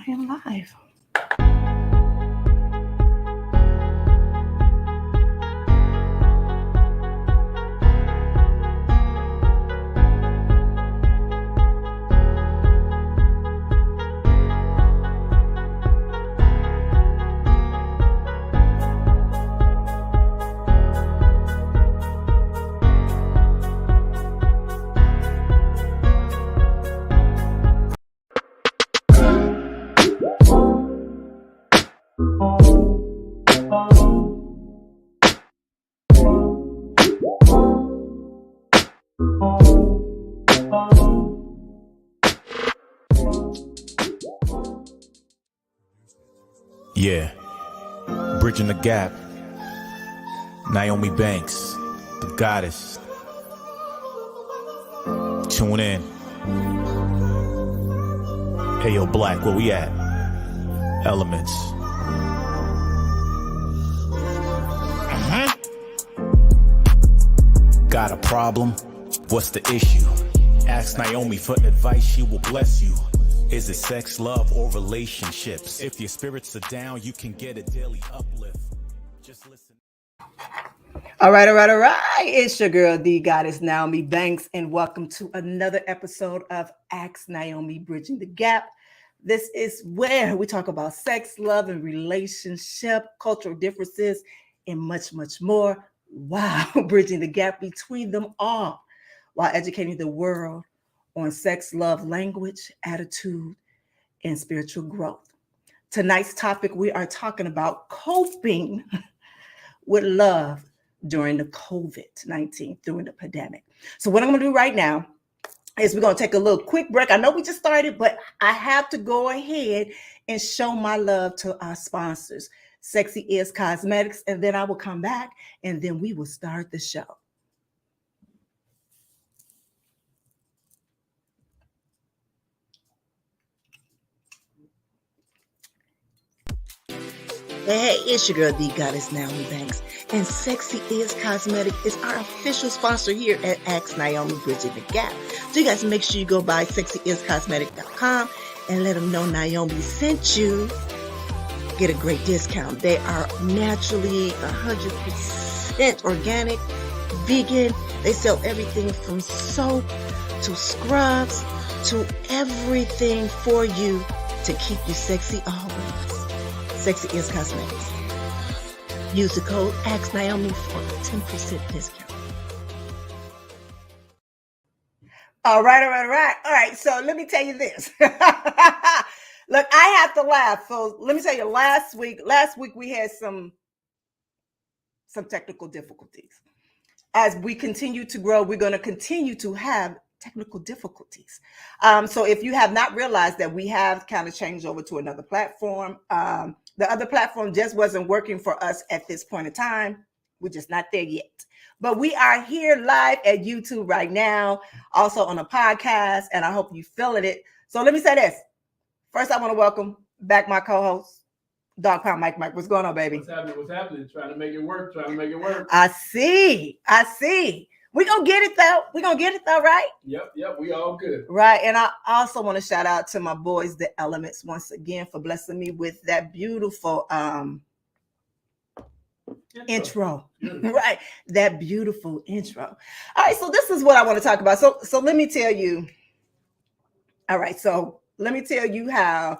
I am live. Yeah, Bridging the Gap, Nyomi Banks, the goddess. Tune in. Hey yo, Black, where we at? Elements. Got a problem? What's the issue? Ask Nyomi for advice, she will bless you. Is it sex, love, or relationships? If your spirits are down, you can get a daily uplift. Just listen. All right. It's your girl, the goddess Nyomi Banks, and welcome to another episode of Ask Nyomi Bridging the Gap. This is where we talk about sex, love, and relationship, cultural differences, and much, much more. Wow, bridging the gap between them all while educating the world on sex, love, language, attitude, and spiritual growth. Tonight's topic, we are talking about coping with love during the COVID-19, during the pandemic. So what I'm going to do right now is we're going to take a little quick break. I know we just started, but I have to go ahead and show my love to our sponsors, Sexy Is Cosmetics, and then I will come back and then we will start the show. Hey, it's your girl, the goddess Nyomi Banks, and Sexy Is Cosmetic is our official sponsor here at Ask Nyomi Bridging the Gap. So you guys make sure you go by sexyiscosmetic.com and let them know Nyomi sent you. Get a great discount. They are naturally 100% organic, vegan. They sell everything from soap to scrubs to everything for you to keep you sexy always. Sexy Is Cosmetics. Use the code Ask Nyomi for a 10% discount. All right. So let me tell you this. Look, I have to laugh. So let me tell you, last week we had some technical difficulties. As we continue to grow, we're going to continue to have technical difficulties. So if you have not realized that we have kind of changed over to another platform, the other platform just wasn't working for us at this point in time. We're just not there yet. But we are here live at YouTube right now, also on a podcast, and I hope you're feeling it. So let me say this. First, I want to welcome back my co-host, Dog Pound Mike. What's going on, baby? What's happening? Trying to make it work. I see. We're going to get it, though. Right? Yep. We all good. Right. And I also want to shout out to my boys, the Elements, once again, for blessing me with that beautiful intro. Right. That beautiful intro. All right. So this is what I want to talk about. So let me tell you. All right. So let me tell you how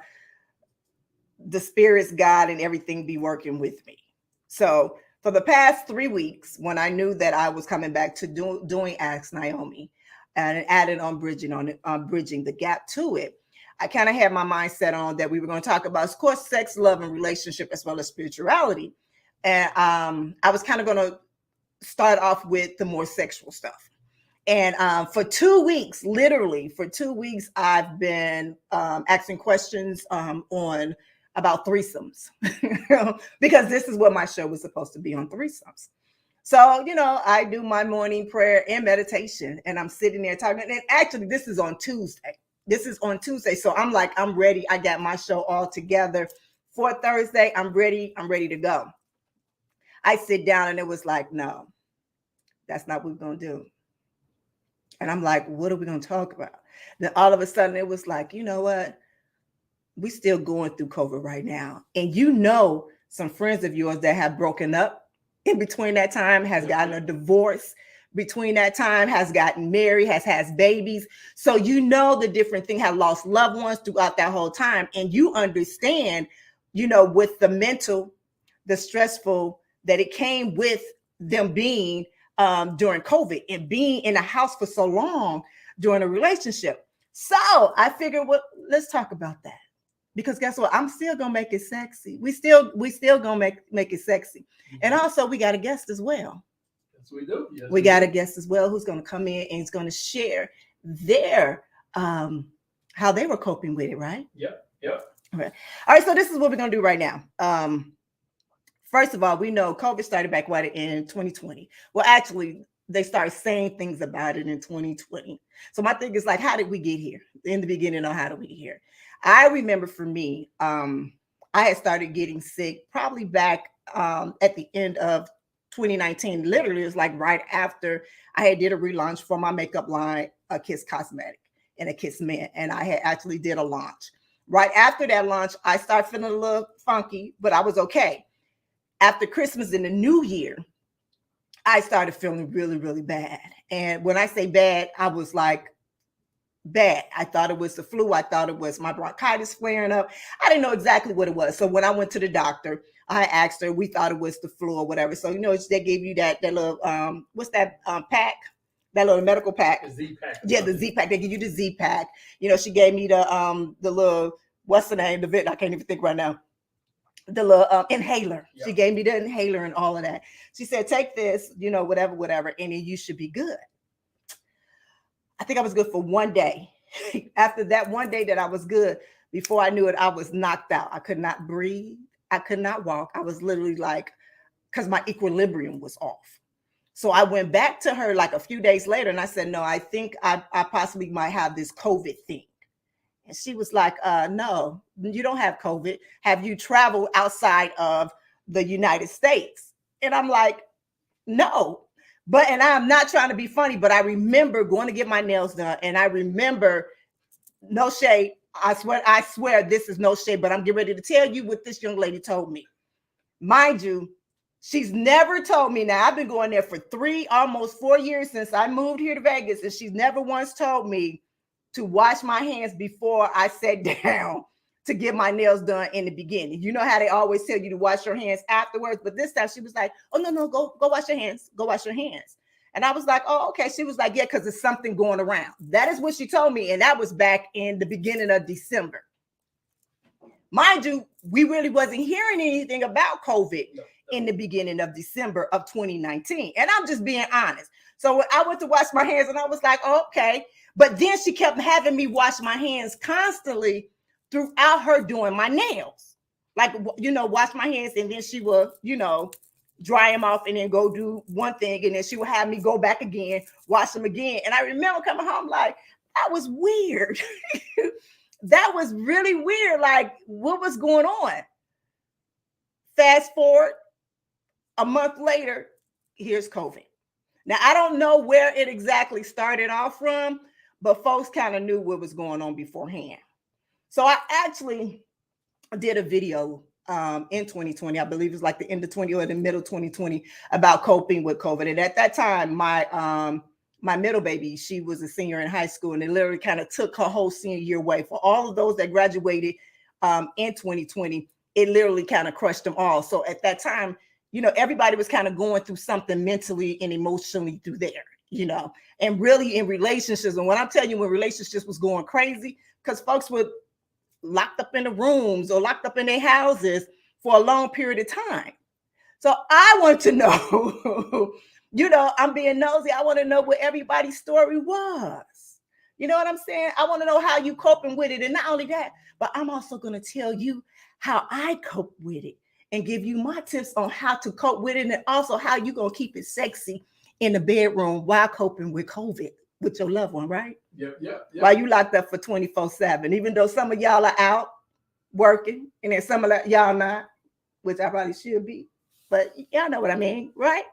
the spirits, God, and everything be working with me. So for the past 3 weeks, when I knew that I was coming back to doing Ask Nyomi and adding on bridging the gap to it, I kind of had my mind set on that we were going to talk about, of course, sex, love, and relationship, as well as spirituality. And I was kind of going to start off with the more sexual stuff. And for 2 weeks, literally for 2 weeks, I've been asking questions on about threesomes because this is what my show was supposed to be, on threesomes. So, I do my morning prayer and meditation, and I'm sitting there talking. And actually, this is on Tuesday. So I'm like, I'm ready. I got my show all together for Thursday. I'm ready to go. I sit down and it was like, no, that's not what we're going to do. And I'm like, what are we going to talk about? Then all of a sudden it was like, you know what? we still going through COVID right now. And you know, some friends of yours that have broken up in between that time, has gotten a divorce between that time, has gotten married, has babies. So you know the different thing, have lost loved ones throughout that whole time. And you understand, you know, with the mental, the stressful that it came with them being during COVID and being in a house for so long during a relationship. So I figured, well, let's talk about that. Because guess what? I'm still gonna make it sexy. We still gonna make it sexy. And also we got a guest as well. Yes, we do. Yes, we got a guest as well who's gonna come in and is gonna share their how they were coping with it, right? Yep. All right. So this is what we're gonna do right now. First of all, we know COVID started back in 2020. Well, actually, they started saying things about it in 2020. So my thing is like, how did we get here? In the beginning, on how did we get here? I remember for me, I had started getting sick probably back at the end of 2019. Literally, it was like right after I had did a relaunch for my makeup line, a Kiss Cosmetic and a Kiss Men, and I had actually did a launch. Right after that launch, I started feeling a little funky, but I was okay. After Christmas and the New Year, I started feeling really, really bad. And when I say bad, I was like, bad. I thought it was the flu. I thought it was my bronchitis flaring up. I didn't know exactly what it was. So when I went to the doctor, I asked her, we thought it was the flu or whatever. So, you know, they gave you that little, what's that pack? That little medical pack. The Z pack. Yeah, the Z pack. They give you the Z pack. You know, she gave me the little, what's the name? I can't even think right now. The little inhaler. Yep. She gave me the inhaler and all of that. She said, take this, you know, whatever, and then you should be good. I think I was good for one day. After that one day that I was good, before I knew it, I was knocked out. I could not breathe. I could not walk. I was literally like, because my equilibrium was off. So I went back to her like a few days later and I said, no, I think I possibly might have this COVID thing. And she was like, no, you don't have COVID. Have you traveled outside of the United States? And I'm like, no. And I'm not trying to be funny, but I remember going to get my nails done. And I remember, no shade, I swear this is no shade, but I'm getting ready to tell you what this young lady told me. Mind you, she's never told me. Now, I've been going there for almost 4 years since I moved here to Vegas, and she's never once told me to wash my hands before I sat down to get my nails done in the beginning. You know how they always tell you to wash your hands afterwards, but this time she was like, oh, no, go wash your hands. Go wash your hands. And I was like, oh, okay. She was like, yeah, because there's something going around. That is what she told me. And that was back in the beginning of December. Mind you, we really wasn't hearing anything about COVID in the beginning of December of 2019. And I'm just being honest. So I went to wash my hands and I was like, oh, okay. But then she kept having me wash my hands constantly throughout her doing my nails. Like, you know, wash my hands and then she would, you know, dry them off and then go do one thing. And then she would have me go back again, wash them again. And I remember coming home like, that was weird. That was really weird. Like, what was going on? Fast forward a month later, here's COVID. Now, I don't know where it exactly started off from, but folks kind of knew what was going on beforehand. So I actually did a video in 2020. I believe it was like the end of 20 or the middle 2020 about coping with COVID. And at that time, my middle baby, she was a senior in high school, and it literally kind of took her whole senior year away. For all of those that graduated in 2020, it literally kind of crushed them all. So at that time, you know, everybody was kind of going through something mentally and emotionally through there, you know, and really in relationships. And when I'm telling you, when relationships was going crazy, because folks were locked up in the rooms or locked up in their houses for a long period of time. So I want to know, you know, I'm being nosy. I want to know what everybody's story was. You know what I'm saying? I want to know how you coping with it. And not only that, but I'm also going to tell you how I cope with it and give you my tips on how to cope with it, and also how you're going to keep it sexy in the bedroom while coping with COVID with your loved one, right? Yep. While you locked up for 24/7, even though some of y'all are out working and then some of y'all not, which I probably should be, but y'all know what I mean, right?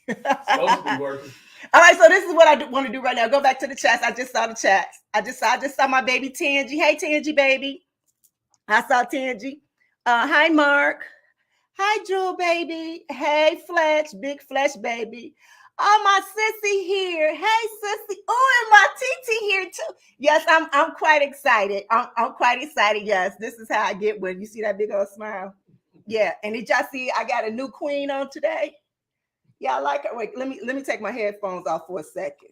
Supposed to be working. All right, so this is what I want to do right now. Go back to the chats. I just saw the chats. I just saw my baby Tangy. Hey, Tangy, baby. I saw Tangi. Hi, Mark. Hi, Jewel baby. Hey, Fletch, big Fletch baby. Oh, my sissy here. Hey, sissy. Oh, and my TT here too. Yes, I'm quite excited. I'm quite excited. Yes, this is how I get when you see that big old smile. Yeah, and did y'all see I got a new queen on today? Y'all like her? Wait, let me take my headphones off for a second.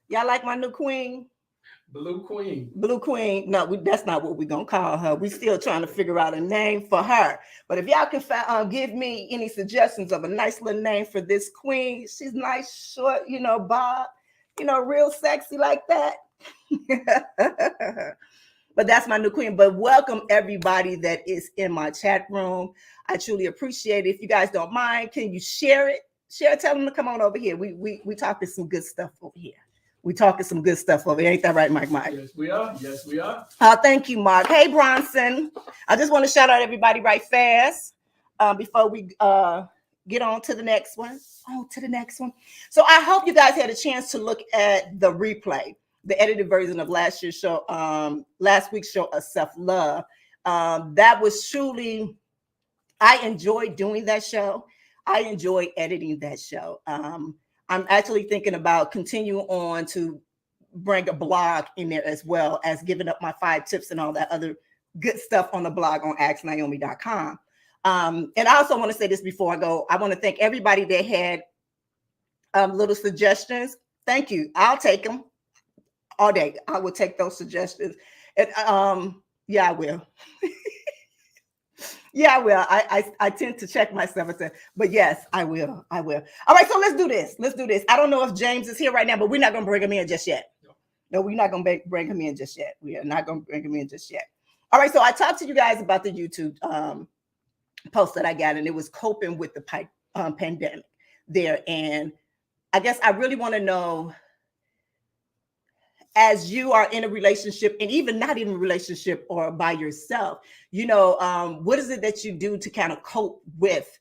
Y'all like my new queen? Blue Queen. Blue Queen. No, that's not what we're gonna call her. We're still trying to figure out a name for her. But if y'all can give me any suggestions of a nice little name for this queen, she's nice, short, bob, real sexy like that. But that's my new queen. But welcome everybody that is in my chat room. I truly appreciate it. If you guys don't mind, can you share it? Tell them to come on over here. We talking some good stuff over here. We talking some good stuff over here. Ain't that right, Mike? Yes, we are. Yes, we are. Thank you, Mark. Hey, Bronson. I just want to shout out everybody right fast before we get on to the next one. So I hope you guys had a chance to look at the replay, the edited version of last week's show of self-love. That was truly, I enjoyed doing that show. I enjoyed editing that show. I'm actually thinking about continuing on to bring a blog in there as well as giving up my 5 tips and all that other good stuff on the blog on asknyomi.com. And I also want to say this before I go. I want to thank everybody that had little suggestions. Thank you. I'll take them all day. I will take those suggestions. And yeah, I will. Yeah, I will. I tend to check myself, but yes, I will. All right, so let's do this. I don't know if James is here right now, but we're not going to bring him in just yet. No, we're not going to bring him in just yet. We are not going to bring him in just yet. All right, so I talked to you guys about the YouTube post that I got, and it was coping with the pandemic there. And I guess I really want to know, as you are in a relationship, and even not in a relationship or by yourself, what is it that you do to kind of cope with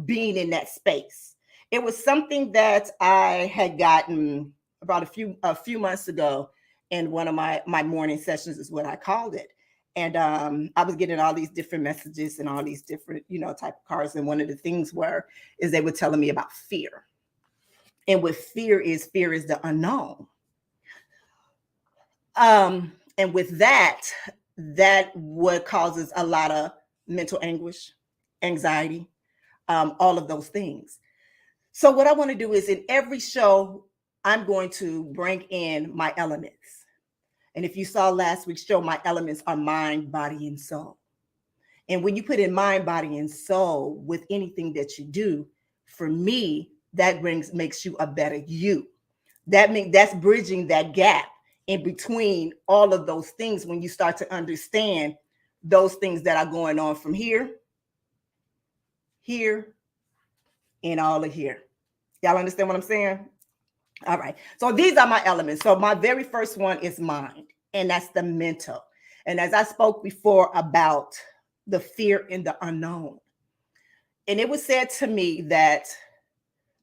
being in that space? It was something that I had gotten about a few months ago in one of my morning sessions, is what I called it. And I was getting all these different messages and all these different, type of cards. And one of the things is they were telling me about fear. And what fear is the unknown. And with that what causes a lot of mental anguish, anxiety, all of those things. So what I want to do is, in every show, I'm going to bring in my elements. And if you saw last week's show, my elements are mind, body, and soul. And when you put in mind, body, and soul with anything that you do, for me, that makes you a better you. That's bridging that gap in between all of those things, when you start to understand those things that are going on from here, and all of here. Y'all understand what I'm saying? All right. So these are my elements. So my very first one is mind, and that's the mental. And as I spoke before about the fear and the unknown, and it was said to me that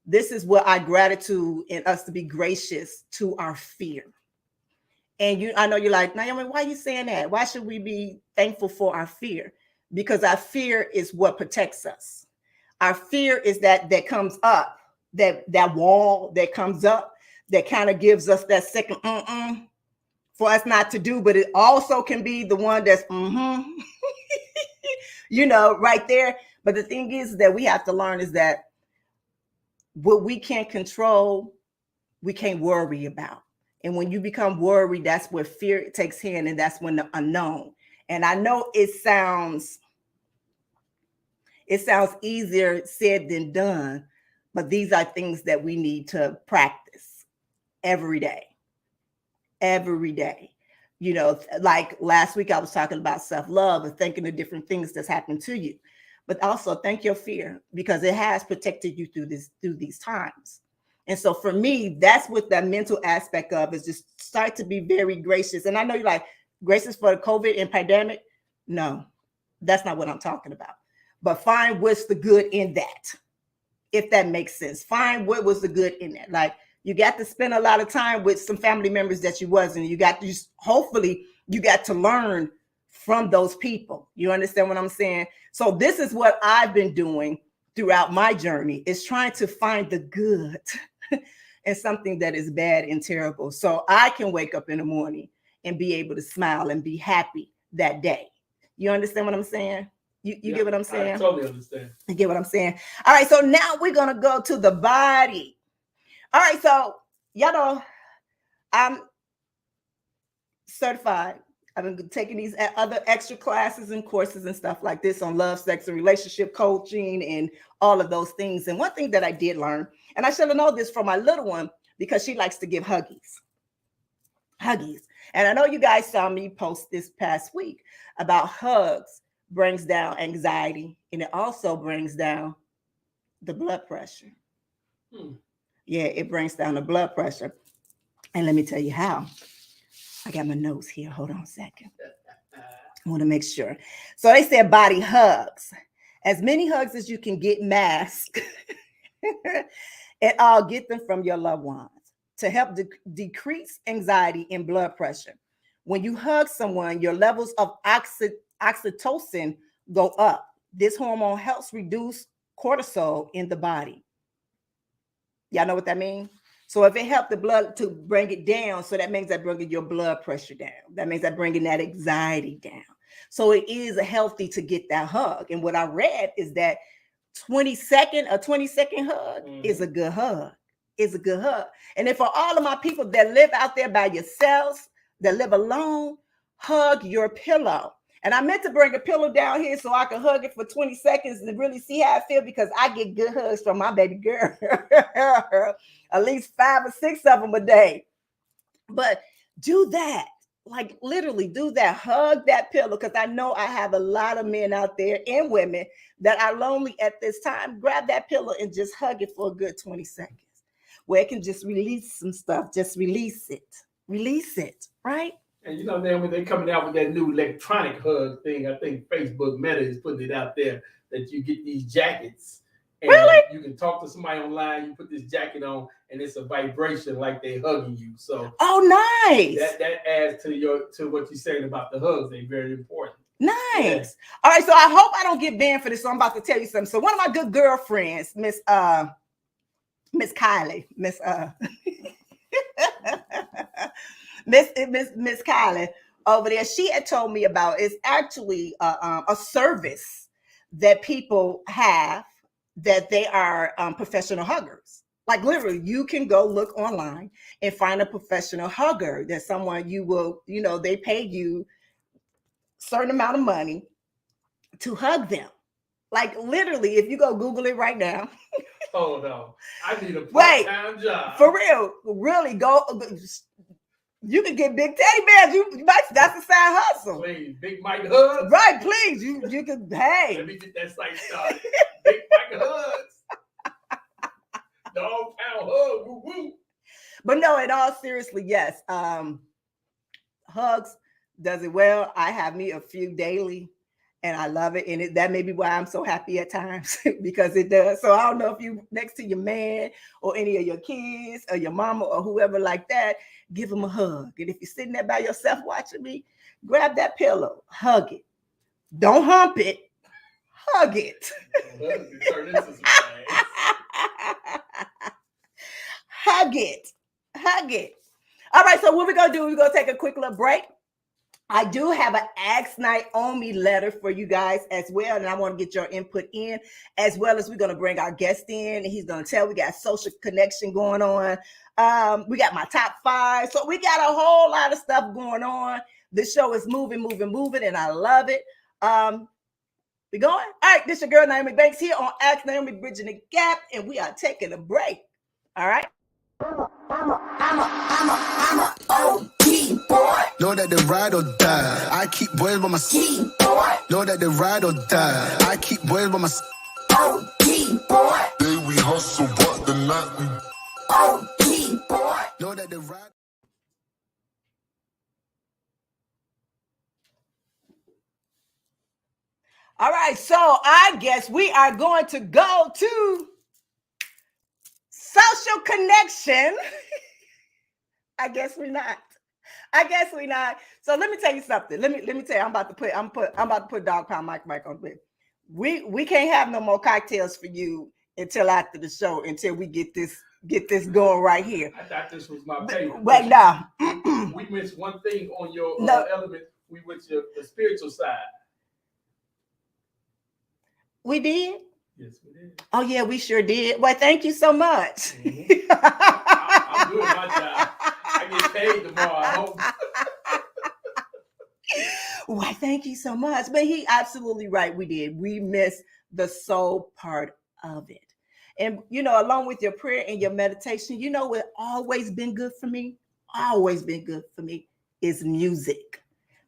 this is what our gratitude and us to be gracious to our fear. And I know you're like, Nyomi, why are you saying that? Why should we be thankful for our fear? Because our fear is what protects us. Our fear is that comes up, that wall that comes up, that kind of gives us that second for us not to do, but it also can be the one that's right there. But the thing is that we have to learn is that what we can't control, we can't worry about. And when you become worried, that's where fear takes hand, and that's when the unknown. And I know it sounds easier said than done, but these are things that we need to practice every day. Like last week, I was talking about self-love and thinking of different things that's happened to you, but also thank your fear, because it has protected you through these times. And so for me, that's what that mental aspect of is, just start to be very gracious. And I know you're like, gracious for the COVID and pandemic. No, that's not what I'm talking about. But find what's the good in that, if that makes sense. Find what was the good in that. Like, you got to spend a lot of time with some family members that you wasn't. Hopefully you got to learn from those people. You understand what I'm saying? So this is what I've been doing throughout my journey, is trying to find the good in something that is bad and terrible, so I can wake up in the morning and be able to smile and be happy that day. You understand what I'm saying? You get what I'm saying? I totally understand. You get what I'm saying? All right, so now we're going to go to the body. All right, so y'all know I'm certified. I've been taking these other extra classes and courses and stuff like this on love, sex, and relationship coaching and all of those things. And one thing that I did learn, and I should have known this from my little one, because she likes to give huggies. And I know you guys saw me post this past week about hugs brings down anxiety, and it also brings down the blood pressure. Yeah, it brings down the blood pressure. And let me tell you how. I got my notes here. Hold on a second. I want to make sure. So they said body hugs. As many hugs as you can get masked, and all get them from your loved ones to help decrease anxiety and blood pressure. When you hug someone, your levels of oxytocin go up. This hormone helps reduce cortisol in the body. Y'all know what that means? So if it helped the blood to bring it down, so that means that bringing your blood pressure down. That means that bringing that anxiety down. So it is healthy to get that hug. And what I read is that 20-second hug is a good hug. It's a good hug. And if for all of my people that live out there by yourselves, that live alone, hug your pillow. And I meant to bring a pillow down here so I can hug it for 20 seconds and really see how I feel, because I get good hugs from my baby girl. At least 5 or 6 of them a day. But do that. Like literally do that. Hug that pillow, because I know I have a lot of men out there and women that are lonely at this time. Grab that pillow and just hug it for a good 20 seconds where it can just release some stuff. Just release it. Release it, right? And you know, then when they're coming out with that new electronic hug thing, I think Facebook Meta is putting it out there that you get these jackets. And really? You can talk to somebody online, you put this jacket on, and it's a vibration like they're hugging you. So nice. That adds to what you're saying about the hugs. They're very important. Nice. Yeah. All right, so I hope I don't get banned for this. So I'm about to tell you something. So one of my good girlfriends, Miss Kylie, Miss Kylie over there, she had told me about, it's actually a service that people have, that they are professional huggers. Like literally, you can go look online and find a professional hugger. That's someone you will, they pay you a certain amount of money to hug them. Like literally, if you go Google it right now. Oh no, I need a part-time job. For real, really go. You can get big teddy bears. That's a side hustle. Please, Big Mike hugs. Right, please. You can. Hey, let me get that site started. Big Mike hugs. Dog pound hug. Woo woo. But no, in all seriously, yes. Hugs does it well. I have me a few daily, and I love it. And that may be why I'm so happy at times, because it does. So I don't know if you next to your man or any of your kids or your mama or whoever like that, give them a hug. And if you're sitting there by yourself watching me, grab that pillow, hug it. Don't hump it, hug it. Hug it. Hug it. All right, so what we're going to do, we're going to take a quick little break. I do have an Ask Nyomi letter for you guys as well, and I want to get your input in, as well as we're going to bring our guest in, and he's going to tell. We got social connection going on. We got my top 5. So we got a whole lot of stuff going on. The show is moving, and I love it. We going? All right, this your girl Nyomi Banks here on Ask Nyomi Bridging the Gap, and we are taking a break. All right. I'm a OG boy. Know that they ride or die. I keep boys by my side. Know that they ride or die. I keep boys by my side. OG boy. Day we hustle, but the night we OG boy. Know that they ride. All right, so I guess we are going to go to social connection. I guess we're not. I guess we not. So let me tell you something. Let me tell you. I'm about to put Dog Pound Mike on it. We can't have no more cocktails for you until after the show, until we get this going right here. I thought this was my favorite. Wait, no. We missed one thing on your No. element. We went to the spiritual side. We did? Yes, we did. Oh, yeah, we sure did. Well, thank you so much. Mm-hmm. I'm doing my job. I get paid tomorrow, I hope. Why, thank you so much. But he absolutely right. We did. We missed the soul part of it. And, you know, along with your prayer and your meditation, you know what always been good for me? Always been good for me is music.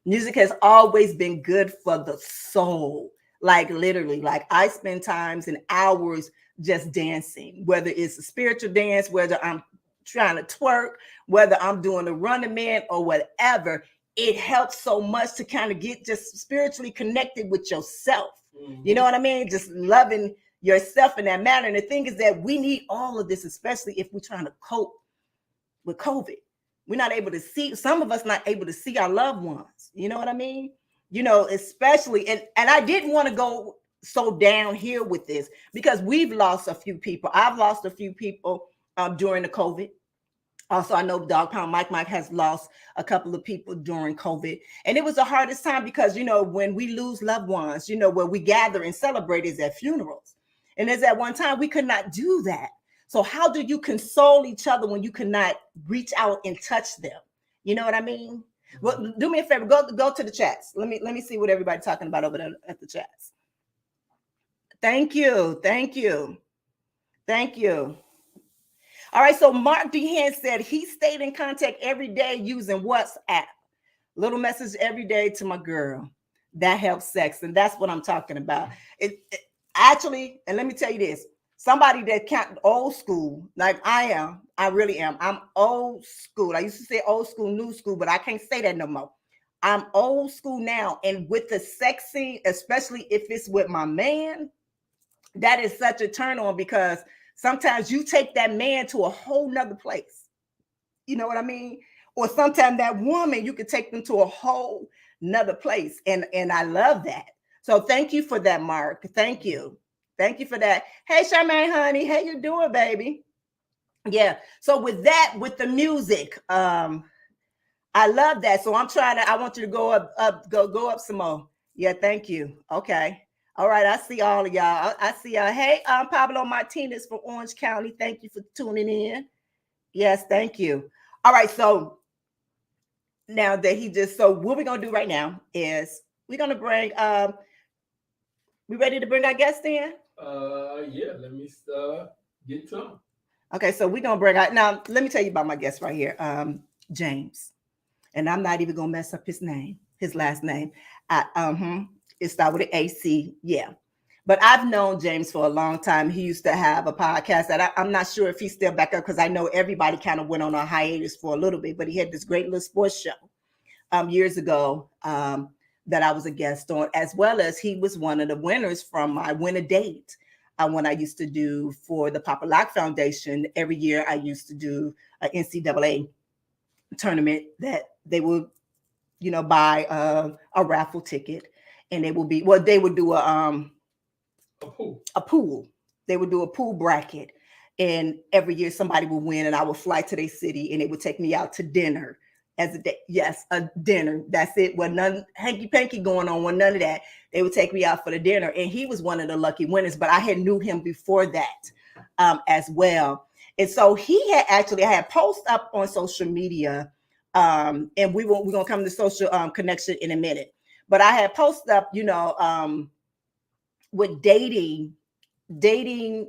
Music has always been good for the soul. Like literally, like I spend times and hours just dancing, whether it's a spiritual dance, whether I'm trying to twerk, whether I'm doing a running man or whatever. It helps so much to kind of get just spiritually connected with yourself. Mm-hmm. You know what I mean? Just loving yourself in that manner. And the thing is that we need all of this, especially if we're trying to cope with COVID. We're not able to see, some of us not able to see our loved ones. You know what I mean? You know, especially, and I didn't want to go so down here with this because we've lost a few people. I've lost a few people during the COVID. Also, I know Dog Pound Mike has lost a couple of people during COVID. And it was the hardest time because, you know, when we lose loved ones, you know, where we gather and celebrate is at funerals. And there's at one time we could not do that. So how do you console each other when you cannot reach out and touch them? You know what I mean? Well, do me a favor, go to the chats. Let me see what everybody's talking about over there at the chats. Thank you. All right, so Mark Dehan said he stayed in contact every day using WhatsApp. Little message every day to my girl. That helps sex, and that's what I'm talking about. It actually, and let me tell you this. Somebody that can't old school, like I really am. I'm old school. I used to say old school, new school, but I can't say that no more. I'm old school now. And with the sex scene, especially if it's with my man, that is such a turn on because sometimes you take that man to a whole nother place. You know what I mean? Or sometimes that woman, you could take them to a whole nother place. And I love that. So thank you for that, Mark. Thank you. Thank you for that. Hey, Charmaine, honey. How you doing, baby? Yeah. So with that, with the music, I love that. So I want you to go up some more. Yeah, thank you. Okay. All right. I see all of y'all. I see y'all. Hey, Pablo Martinez from Orange County. Thank you for tuning in. Yes, thank you. All right. So now that so what we're going to do right now is we're going to bring, we ready to bring our guest in? Yeah, let me get to him. Okay, so we're gonna bring out now. Let me tell you about my guest right here, James, and I'm not even gonna mess up his name, his last name. It started with an AC, yeah. But I've known James for a long time. He used to have a podcast that I'm not sure if he's still back up because I know everybody kind of went on a hiatus for a little bit. But he had this great little sports show years ago. That I was a guest on, as well as he was one of the winners from my Win a Date when I used to do for the Papa Lock Foundation. Every year I used to do an NCAA tournament that they would, you know, buy a raffle ticket and they would do a pool. They would do a pool bracket and every year somebody would win and I would fly to their city and they would take me out to dinner. As a day, yes, a dinner. That's it. Well, none hanky panky going on. Well, none of that. They would take me out for the dinner, and he was one of the lucky winners. But I had knew him before that, as well. And so I had post up on social media, and we're gonna come to social connection in a minute. But I had posted up, you know, with dating during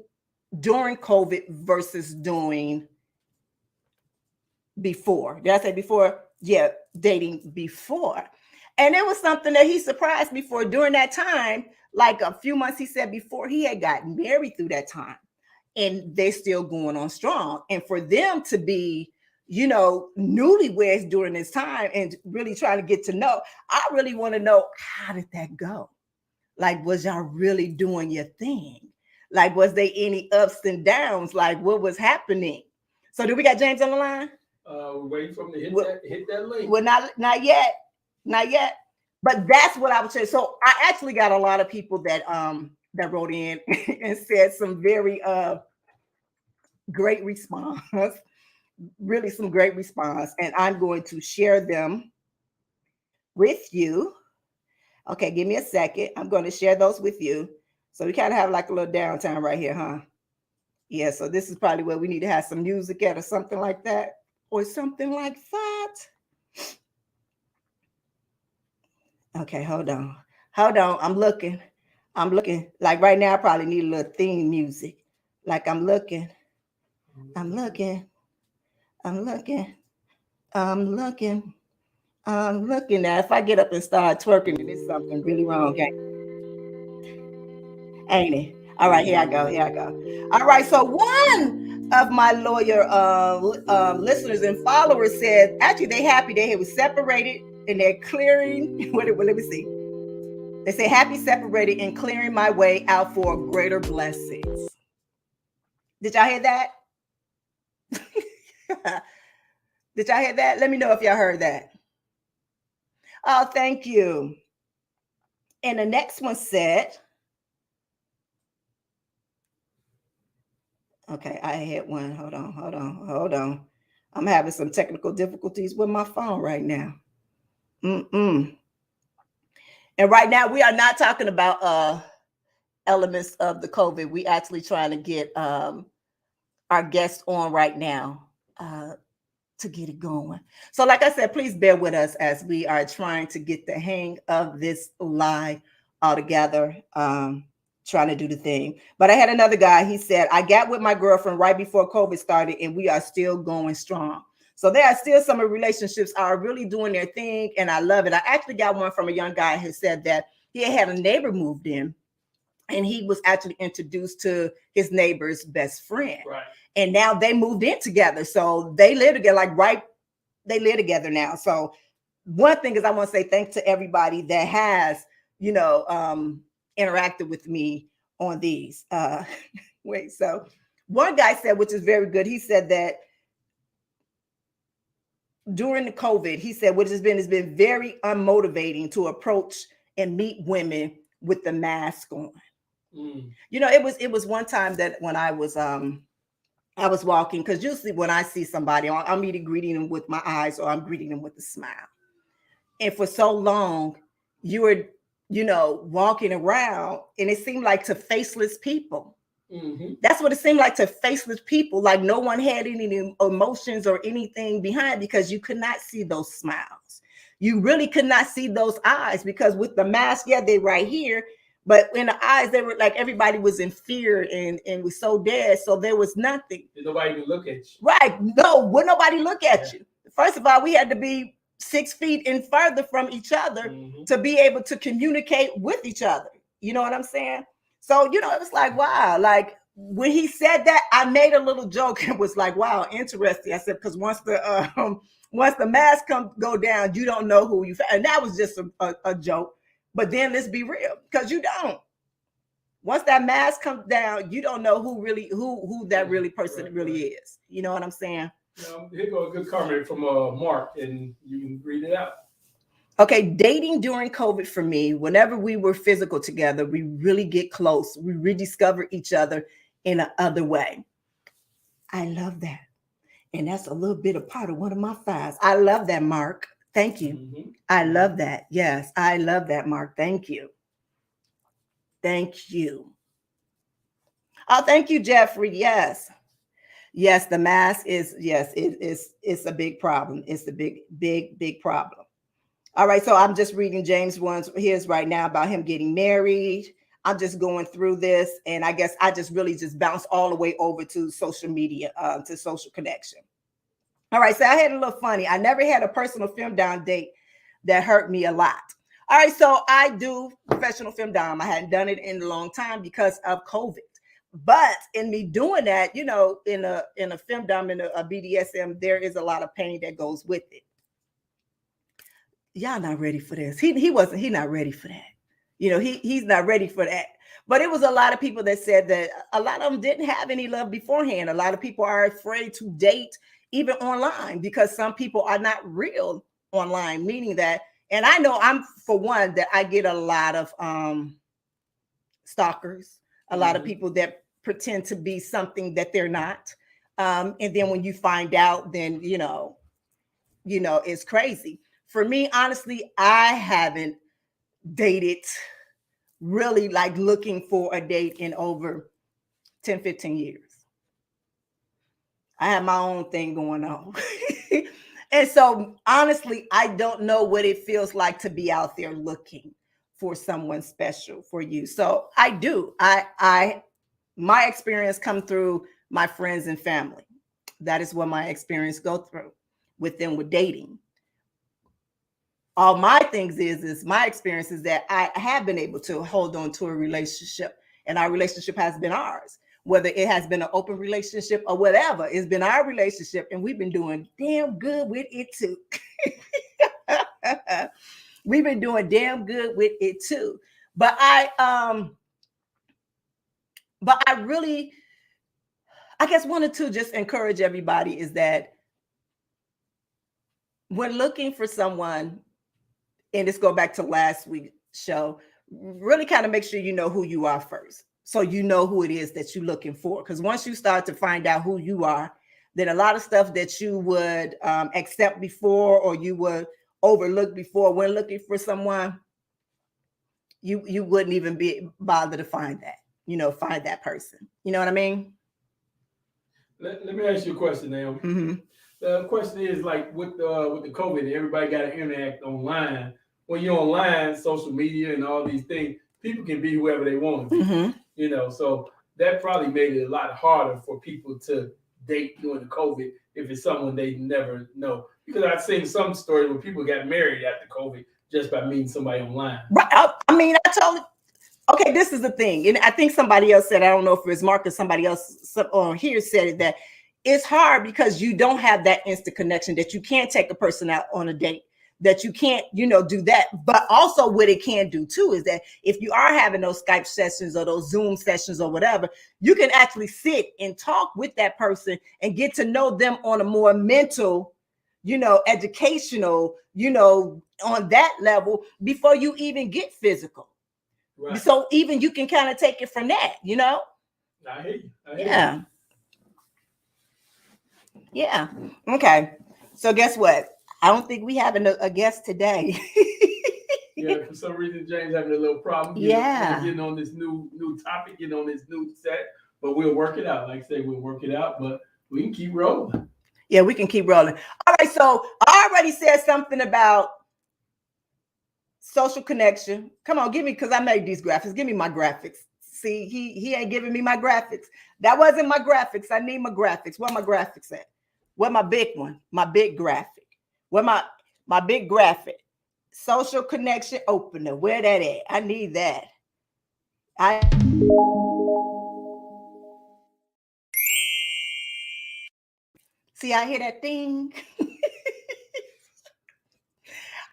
COVID versus doing before. Did I say before? Yeah, dating before. And it was something that he surprised me for during that time. Like a few months, he said before he had gotten married through that time. And they're still going on strong. And for them to be, you know, newlyweds during this time and really trying to get to know, I really want to know, how did that go? Like, was y'all really doing your thing? Like, was there any ups and downs? Like, what was happening? So do we got James on the line? We're waiting for them to hit that link. Well, not yet. But that's what I would say. So I actually got a lot of people that wrote in and said some very great response, really some great response, and I'm going to share them with you. Okay, give me a second. I'm going to share those with you. So we kind of have like a little downtime right here, huh? Yeah, so this is probably where we need to have some music at or something like that. Or something like that. Okay, hold on. I'm looking. Like right now, I probably need a little theme music. Like I'm looking. Now, if I get up and start twerking, then there's something really wrong, ain't it? All right, here I go. All right, so one of my lawyer listeners and followers said, actually, they happy they was separated and they're clearing. Let me see. They say, happy separated and clearing my way out for greater blessings. Did y'all hear that? Did y'all hear that? Let me know if y'all heard that. Oh, thank you. And the next one said, okay, I had one. Hold on. I'm having some technical difficulties with my phone right now. And right now we are not talking about elements of the COVID. We actually trying to get our guest on right now to get it going. So like I said, please bear with us as we are trying to get the hang of this live all together, trying to do the thing. But I had another guy, he said, I got with my girlfriend right before COVID started and we are still going strong. So there are still some of relationships are really doing their thing and I love it. I actually got one from a young guy who said that he had a neighbor moved in and he was actually introduced to his neighbor's best friend. Right. And now they moved in together. So they live together, they live together now. So one thing is I want to say thanks to everybody that has, interacted with me on these. So one guy said, which is very good. He said that during the COVID, he said, what has been very unmotivating to approach and meet women with the mask on. It was one time that when I was walking, because usually when I see somebody, I'm either greeting them with my eyes or I'm greeting them with a smile. And for so long, you were, walking around and it seemed like to faceless people. Mm-hmm. That's what it seemed like to faceless people, like no one had any emotions or anything behind because you could not see those smiles. You really could not see those eyes because with the mask, yeah, they right here. But in the eyes, they were like everybody was in fear and was so dead. So there was nothing. Did nobody even look at you? Right. No, would nobody look at you? First of all, we had to be 6 feet and further from each other to be able to communicate with each other. You know what I'm saying? So, it was like, wow. Like when he said that, I made a little joke and was like, wow, interesting. I said, because once the mask go down, you don't know who you found. And that was just a joke. But then let's be real, because you don't. Once that mask comes down, you don't know who that really person really is. You know what I'm saying? Here go a good comment from Mark, and you can read it out. Okay, dating during COVID for me, whenever we were physical together, we really get close. We rediscover each other in another way. I love that. And that's a little bit of part of one of my 5s. I love that, Mark. Thank you. Mm-hmm. I love that. Yes, I love that, Mark. Thank you. Thank you. Oh, thank you, Jeffrey. Yes. Yes, the mask is, it's a big problem. It's a big problem. All right, so I'm just reading James 1's his right now about him getting married. I'm just going through this, and I guess I just really bounced all the way over to social media, to social connection. All right, so I had a little funny. I never had a personal film down date that hurt me a lot. All right, so I do professional film down. I hadn't done it in a long time because of COVID. But in me doing that, in a film dom, in a BDSM, there is a lot of pain that goes with it. Y'all not ready for this. He not ready for that. He's not ready for that. But it was a lot of people that said that a lot of them didn't have any love beforehand. A lot of people are afraid to date even online, because some people are not real online, meaning that, and I know I'm for one that I get a lot of stalkers, a lot of people that pretend to be something that they're not. And then when you find out, then it's crazy. For me, honestly, I haven't dated really like looking for a date in over 10, 15 years. I have my own thing going on. And so honestly, I don't know what it feels like to be out there looking for someone special for you. So I do. My experience come through my friends and family. That is what my experience go through with them with dating. All my things is my experience is that I have been able to hold on to a relationship, and our relationship has been ours. Whether it has been an open relationship or whatever, it's been our relationship, and we've been doing damn good with it too. We've been doing damn good with it too. But I really, I guess wanted to just encourage everybody is that when looking for someone, and let's go back to last week's show, really kind of make sure you know who you are first. So you know who it is that you're looking for. Because once you start to find out who you are, then a lot of stuff that you would accept before or you would overlook before when looking for someone, you wouldn't even be bothered to find that, find that person. You know what I mean? Let me ask you a question, Naomi. Mm-hmm. The question is like with the COVID, everybody got to interact online. When you're online, social media and all these things, people can be whoever they want to be. Mm-hmm. So that probably made it a lot harder for people to date during the COVID if it's someone they never know. Because I've seen some stories where people got married after COVID just by meeting somebody online. Right. I mean, I totally. Okay, this is the thing, and I think somebody else said, I don't know if it was Mark or somebody else on here said it, that it's hard because you don't have that instant connection, that you can't take a person out on a date, that you can't, do that. But also what it can do too is that if you are having those Skype sessions or those Zoom sessions or whatever, you can actually sit and talk with that person and get to know them on a more mental, educational, on that level before you even get physical. Right. So even you can kind of take it from that, I hear you. Yeah. Yeah. Okay. So guess what? I don't think we have a guest today. Yeah, for some reason, James having a little problem. Getting on this new topic, on this new set. But we'll work it out. Like I say, we'll work it out. But we can keep rolling. Yeah, we can keep rolling. All right. So I already said something about social connection. Come on, give me, because I made these graphics. Give me my graphics. See, he ain't giving me my graphics. That wasn't my graphics. I need my graphics. Where my graphics at? Where my big one? My big graphic. Where my big graphic? Social connection opener. Where that at? I need that. See, I hear that thing.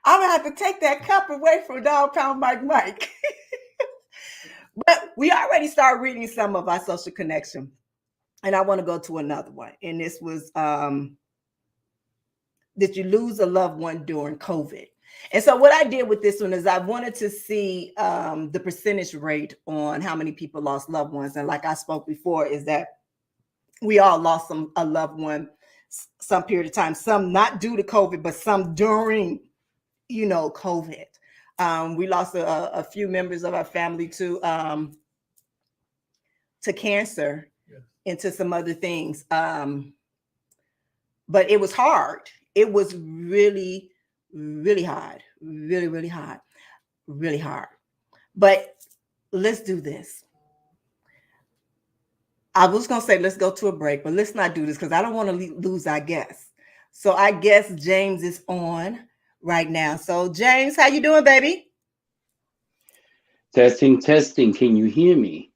I'm gonna have to take that cup away from Dog Pound Mike. But we already started reading some of our social connection, and I want to go to another one. And this was did you lose a loved one during COVID? And so what I did with this one is I wanted to see the percentage rate on how many people lost loved ones. And like I spoke before, is that we all lost a loved one some period of time, some not due to COVID, but some during COVID. We lost a few members of our family to cancer, and to some other things. But it was hard. It was really, really hard. Really, really hard. Really hard. But let's do this. I was going to say, let's go to a break, but let's not do this because I don't want to lose our guest. So I guess James is on right now. So James, how you doing, baby? Testing. Can you hear me?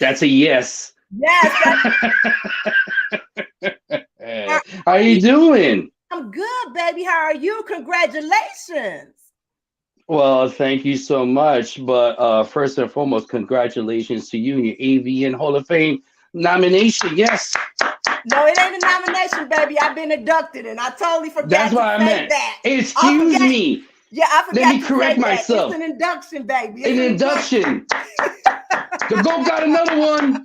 That's a yes. Yes. How you doing? I'm good, baby. How are you? Congratulations. Well, thank you so much. But first and foremost, congratulations to you and your AVN Hall of Fame nomination. Yes. No, it ain't a nomination, baby. I've been inducted, and I totally forgot That's to what I say meant. that. Excuse me. Yeah, I Let forgot me to correct say that. myself. It's an induction, baby. It's An induction. The GOAT got another one.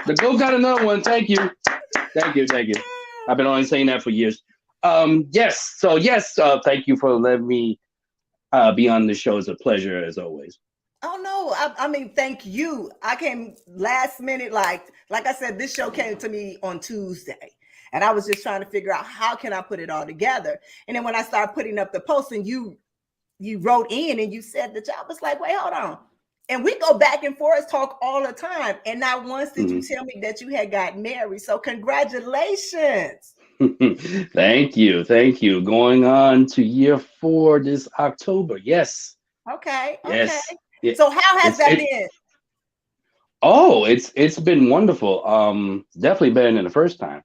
The GOAT got another one. Thank you. Thank you. Thank you. I've been only saying that for years. Yes. So yes, thank you for letting me be on the show. It's a pleasure as always. Oh no, I mean, thank you. I came last minute, like I said, this show came to me on Tuesday, and I was just trying to figure out how can I put it all together. And then when I started putting up the post, and you wrote in and you said the job, was like, wait, hold on. And we go back and forth, talk all the time. And not once did you tell me that you had got married. So congratulations. Thank you. Thank you. Going on to year 4 this October. Yes. Okay. Yes. Okay. Yeah. So how has that been? Oh, it's been wonderful. Definitely better than the first time.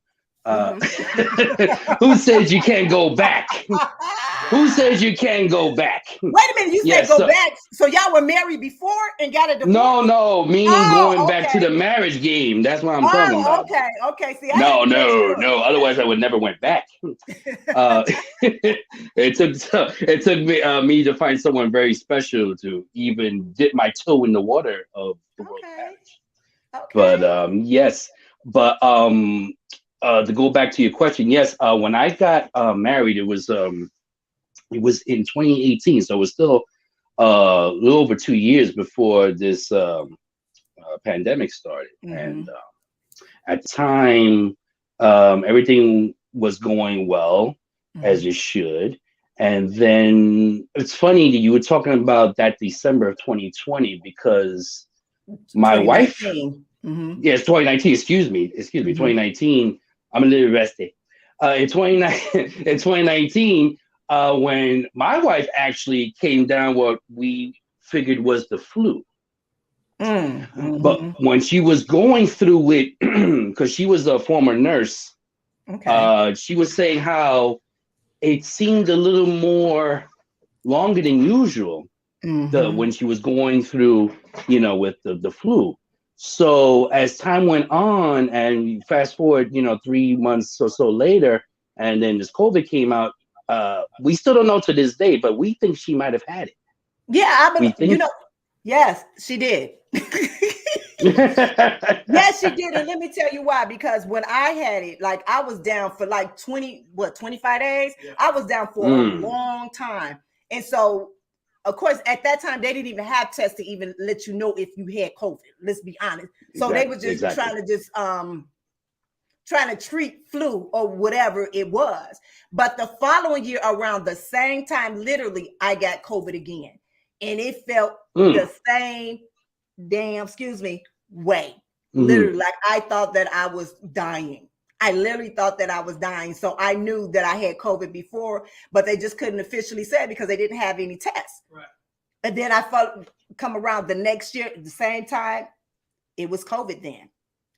Who says you can't go back? Who says you can't go back? Wait a minute, you said go back. So y'all were married before and got a divorce? No, meaning going back to the marriage game. That's what I'm talking about. Okay. See, no. Otherwise, I would never went back. It took me to find someone very special to even dip my toe in the water of the world marriage. Okay. But yes, but to go back to your question, yes, when I got married, it was in 2018, so it was still a little over 2 years before this pandemic started. And at the time, everything was going well, as it should. And then it's funny that you were talking about that December of 2020 because my wife, yes, 2019, excuse me, 2019, I'm a little rusty. In 2019, when my wife actually came down what we figured was the flu. But when she was going through it, because she was a former nurse, she was saying how it seemed a little more longer than usual when she was going through, with the flu. So as time went on and fast forward, 3 months or so later, and then this COVID came out, we still don't know to this day, but we think she might have had it. Yeah, I believe, yes, she did. Yes, she did. And let me tell you why. Because when I had it, like I was down for like 25 days. Yeah. I was down for a long time. And so, of course, at that time, they didn't even have tests to even let you know if you had COVID. Let's be honest. So they were just trying to treat flu or whatever it was. But the following year, around the same time, literally, I got COVID again. And it felt the same way. Literally, like I thought that I was dying. I literally thought that I was dying. So I knew that I had COVID before, but they just couldn't officially say it because they didn't have any tests. Right. And then I come around the next year at the same time, it was COVID then.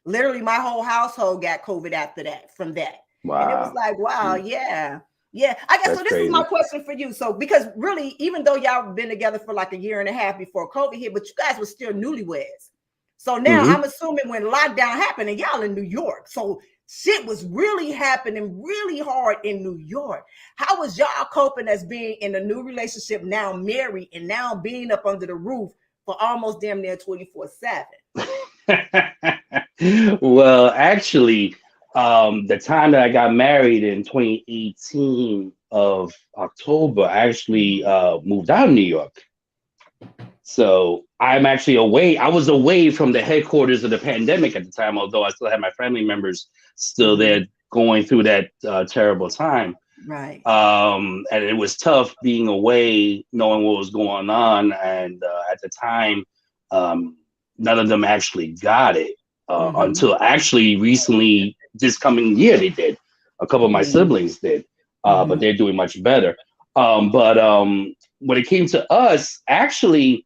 Literally, my whole household got COVID after that, from that. Wow. And it was like, wow, yeah. I guess. That's so this crazy. Is my question for you. So, because really, even though y'all been together for like a year and a half before COVID hit, but you guys were still newlyweds. So now I'm assuming when lockdown happened and y'all in New York, so shit was really happening really hard in New York. How was y'all coping as being in a new relationship, now married, and now being up under the roof for almost damn near 24/7? Well, actually, the time that I got married in 2018 of October, I actually moved out of New York. So I'm actually away. I was away from the headquarters of the pandemic at the time, although I still had my family members still there going through that terrible time. Right. And it was tough being away, knowing what was going on. And at the time, none of them actually got it until actually recently, this coming year, they did. A couple of my siblings did, but they're doing much better. But when it came to us, actually,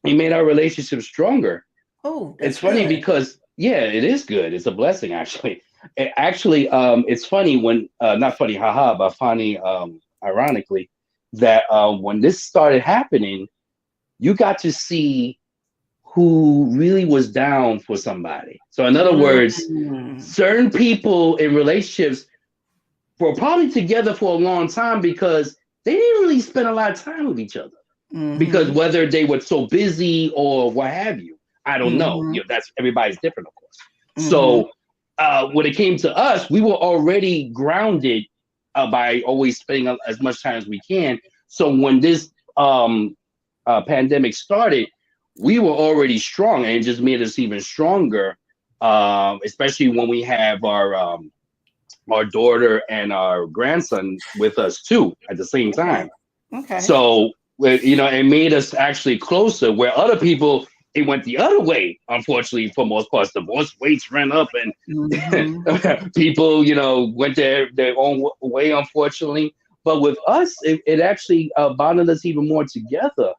it made our relationship stronger. Oh, it's funny because, it is good. It's a blessing, actually. It's funny when, not funny, haha, but funny, ironically, that when this started happening, you got to see who really was down for somebody. So in other words, certain people in relationships were probably together for a long time because they didn't really spend a lot of time with each other. Because whether they were so busy or what have you, I don't know. You know, that's everybody's different, of course. So when it came to us, we were already grounded by always spending as much time as we can. So when this pandemic started, we were already strong, and it just made us even stronger. Especially when we have our daughter and our grandson with us too at the same time. Okay. So, you know, it made us actually closer. Where other people, it went the other way. Unfortunately, for most parts, divorce rates ran up, and people, you know, went their own way. Unfortunately, but with us, it actually bonded us even more together.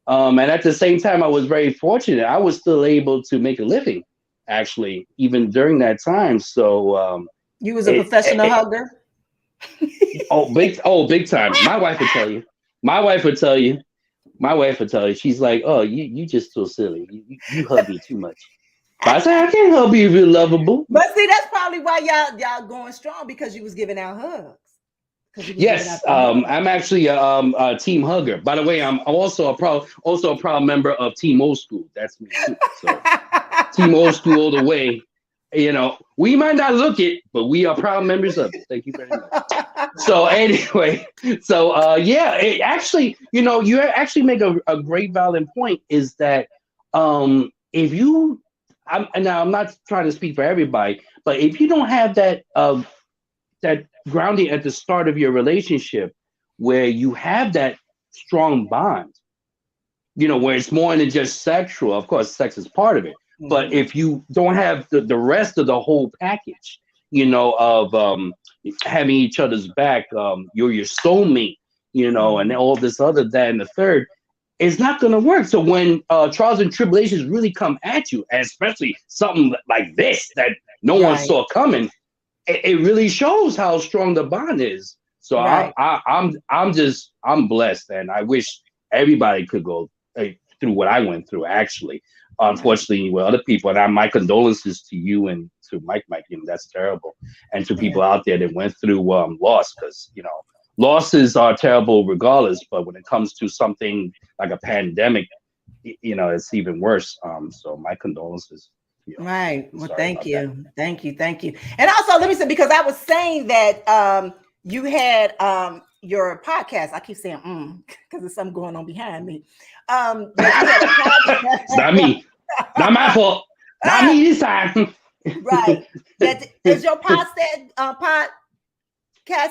And at the same time, I was very fortunate. I was still able to make a living, actually, even during that time. So you was a professional hugger. Big time. My wife would tell you. My wife would tell you. She's like, "Oh, you just so silly. You hug me too much." But I said, "I can't help you if you're lovable." But see, that's probably why y'all going strong, because you was giving out hugs. Yes, I'm actually a team hugger. By the way, I'm also a proud member of Team Old School. That's me too. So Team Old School all the way. You know, we might not look it, but we are proud members of it. Thank you very much. So anyway, yeah, it actually, you know, you actually make a great valid point. Is that if you, I'm not trying to speak for everybody, but if you don't have that grounding at the start of your relationship, where you have that strong bond, you know, where it's more than just sexual. Of course, sex is part of it. But if you don't have the rest of the whole package, you know, of having each other's back, you're your soulmate, you know, and all this other, that, and the third, it's not going to work. So when trials and tribulations really come at you, and especially something like this that no one saw coming, it really shows how strong the bond is. So I'm blessed, and I wish everybody could go through what I went through, actually. Unfortunately, with other people, and my condolences to you and to Mike. You know, that's terrible. And to people out there that went through loss, because, you know, losses are terrible regardless. But when it comes to something like a pandemic, you know, it's even worse. So my condolences. You know, right. Well, thank you. And also, let me say, because I was saying that you had your podcast. I keep saying because there's something going on behind me. It's not me. Not my fault. Not me this time. Right. Is your podcast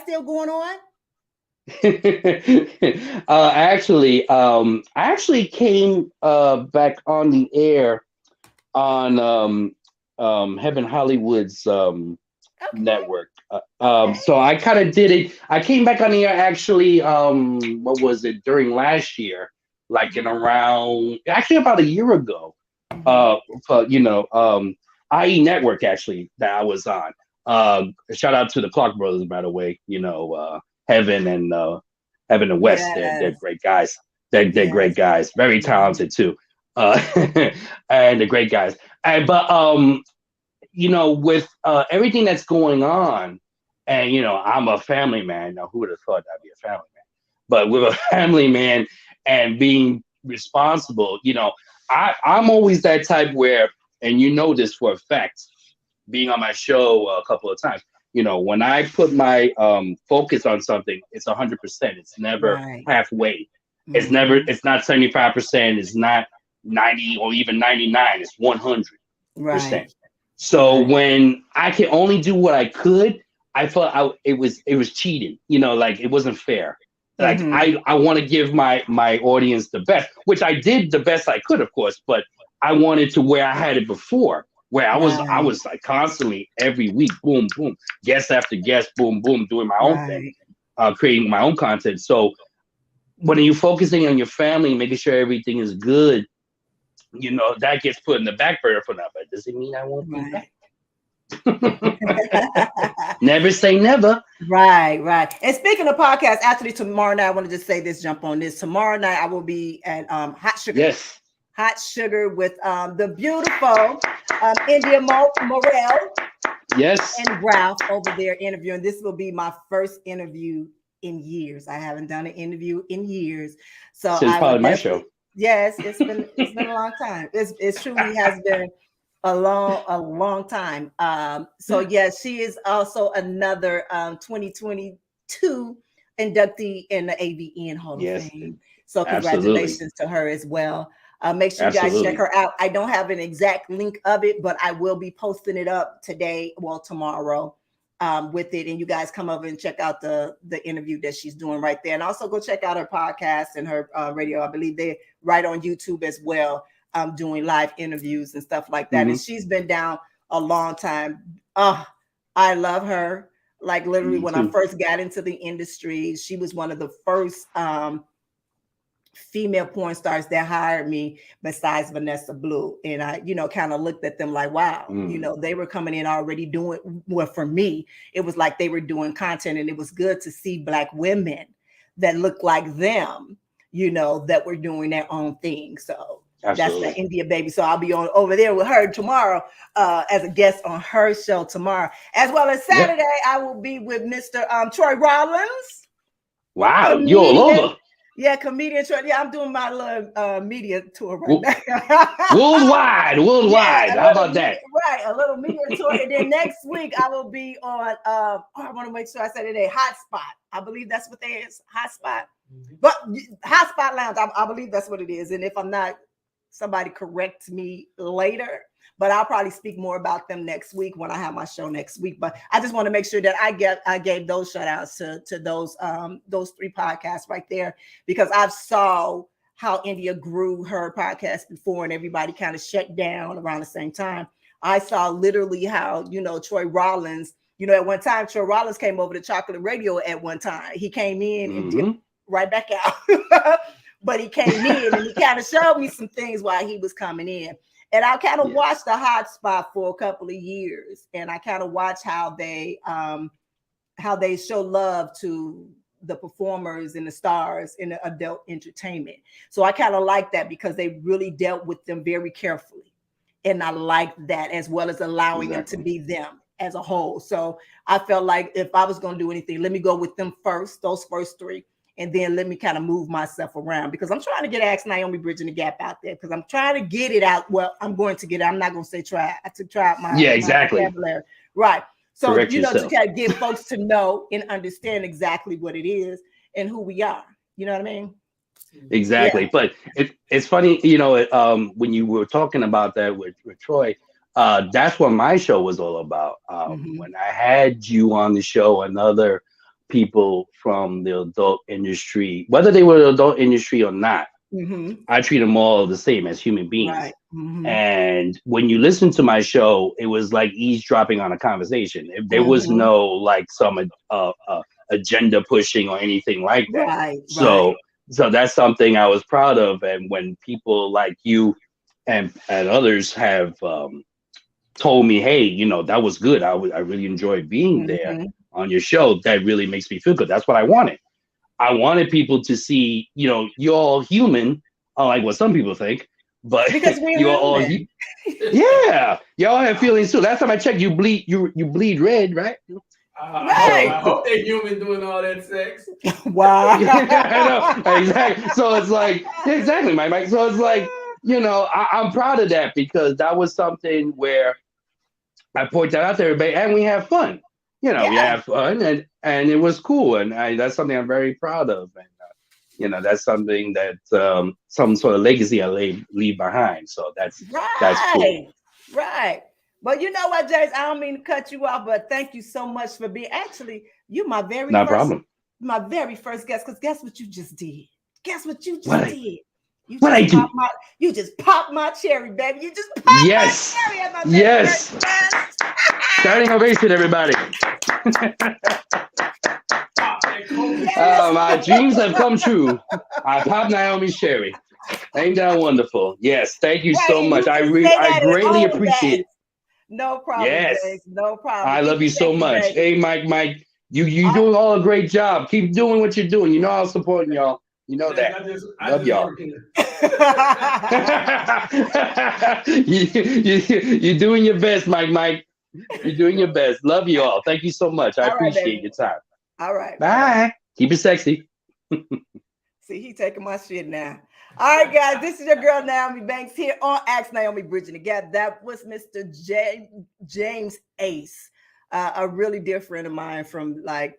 still going on? I actually came back on the air on Heaven Hollywood's network. So I kind of did it. I came back on the air actually. What was it, during last year? Like in around, actually about a year ago. You know, IE Network, actually, that I was on. Shout out to the Clark brothers, by the way. You know, Heaven and West. Yes. They're great guys. They're great guys. Very talented too. And they're great guys. But you know, with everything that's going on, and you know, I'm a family man. Now, who would have thought I'd be a family man? But with a family man and being responsible, you know, I'm always that type where, and you know this for a fact, being on my show a couple of times, you know, when I put my focus on something, it's 100%. It's never halfway. It's never. It's not 75%. It's not 90 or even 99. It's 100%. Right. So when I can only do what I could, I felt it was cheating. You know, like it wasn't fair. Like I want to give my audience the best, which I did the best I could, of course, but I wanted to where I had it before, where I was like constantly every week, boom, boom, guest after guest, boom, boom, doing my own thing, creating my own content. So when you're focusing on your family, making sure everything is good, you know, that gets put in the back burner for now. But does it mean I won't be back? Never say never. Right. And speaking of podcasts, actually tomorrow night, I want to just say this, jump on this. Tomorrow night I will be at Hot Sugar. Yes. Hot Sugar with the beautiful India Morel Yes. and Ralph over there interviewing. This will be my first interview in years. I haven't done an interview in years. So Since I probably would my show. Yes, it's been a long time. It truly has been a long time. So yes, she is also another 2022 inductee in the AVN Hall of Fame. So Absolutely. congratulations to her as well. Make sure you guys Absolutely. check her out. I don't have an exact link of it, but I will be posting it up today, tomorrow, with it. And you guys come over and check out the interview that she's doing right there. And also go check out her podcast and her radio. I believe they're right on YouTube as well, doing live interviews and stuff like that. And she's been down a long time. I love her. Like literally when I first got into the industry, she was one of the first female porn stars that hired me besides Vanessa Blue. And I, kind of looked at them like, wow, they were coming in already doing, well, for me, it was like they were doing content, and it was good to see Black women that looked like them, that were doing their own thing. So Absolutely. That's the India baby. So I'll be on over there with her tomorrow as a guest on her show tomorrow, as well as Saturday. I will be with Mr. Troy Rollins. Wow, you all over. Yeah, comedian. Yeah, I'm doing my little media tour right now. Worldwide. Yeah, How about that? Right, a little media tour. And then next week I will be on, I want to make sure I said it today, Hotspot. I believe that's what they is, Hotspot. But Hotspot Lounge, I believe that's what it is. And if I'm not, somebody correct me later. But I'll probably speak more about them next week when I have my show next week. But I just want to make sure that I gave those shout outs to those 3 podcasts right there, because I've saw how India grew her podcast before and everybody kind of shut down around the same time. I saw literally how, Troy Rollins, at one time, Troy Rollins came over to Chocolate Radio at one time. He came in and dipped right back out. But he came in and he kind of showed me some things while he was coming in. And I kind of watched the Hotspot for a couple of years, and I kind of watched how they show love to the performers and the stars in the adult entertainment. So I kind of like that because they really dealt with them very carefully, and I like that, as well as allowing them to be them as a whole. So I felt like if I was going to do anything, let me go with them first, those first 3. And then let me kind of move myself around, because I'm trying to get Ask Nyomi Bridging the Gap out there, because I'm trying to get it out. Well, I'm going to get it. I'm not going to say try. I have to try out my vocabulary. Right. So, Correct to yourself. kind of get folks to know and understand exactly what it is and who we are. You know what I mean? Exactly. Yeah. But it's funny, when you were talking about that with Troy, that's what my show was all about. When I had you on the show and other people from the adult industry, whether they were the adult industry or not, I treat them all the same as human beings. Right. And when you listen to my show, it was like eavesdropping on a conversation. There was no like some agenda pushing or anything like that. Right. So that's something I was proud of. And when people like you and others have told me, hey, that was good, I really enjoyed being there on your show, that really makes me feel good. That's what I wanted. I wanted people to see, you're all human, unlike what some people think, but because you're all yeah, y'all have feelings too. Last time I checked, you bleed red, right? I hope they're human doing all that sex. Wow. I know, exactly. So it's like, exactly, Mike. So it's like, I'm proud of that, because that was something where I point that out to everybody, and we have fun. We have fun, and it was cool, and that's something I'm very proud of, and that's something that some sort of legacy I leave behind. So that's cool. Right. But you know what, Jace? I don't mean to cut you off, but thank you so much for being. Actually, you're my very my very first guest. Because guess what you just did? Guess what you just did? You just popped my cherry, baby. You just popped my cherry at my Standing ovation, everybody. My dreams have come true. I popped Nyomi's cherry. Ain't that wonderful? Yes, thank you so much. I greatly appreciate it. No problem. Yes, Dave. No problem. I love you so much. Hey, Mike, you doing all a great job. Keep doing what you're doing. I'll support y'all. You know Man, that. I Love just y'all. work in You're doing your best, Mike. You're doing your best. Love you all. Thank you so much. I All right, appreciate baby. your time. All right. Bye. Keep it sexy. See, he taking my shit now. All right, guys, this is your girl Nyomi Banks here on Ask Nyomi Bridging the Gap. That was Mr. James Ace, a really dear friend of mine from like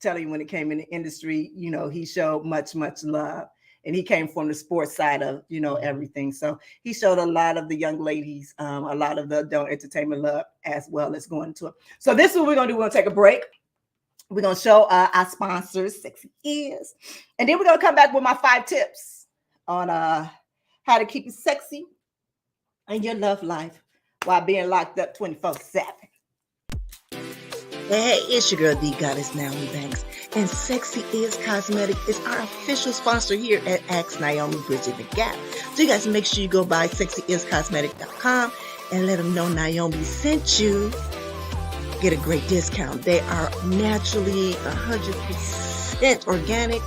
telling you when it came in the industry, you know, he showed much love. And he came from the sports side of, you know, everything. So he showed a lot of the young ladies, a lot of the adult entertainment love as well as going to it. So this is what we're going to do. We're going to take a break. We're going to show our sponsors, Sexy Is. And then we're going to come back with my 5 tips on how to keep it sexy in your love life while being locked up 24/7. Hey, it's your girl, the goddess Nyomi Banks. And Sexy Is Cosmetic is our official sponsor here at Ask Nyomi Bridging the Gap. So you guys make sure you go by sexyiscosmetic.com and let them know Nyomi sent you. Get a great discount. They are naturally 100% organic,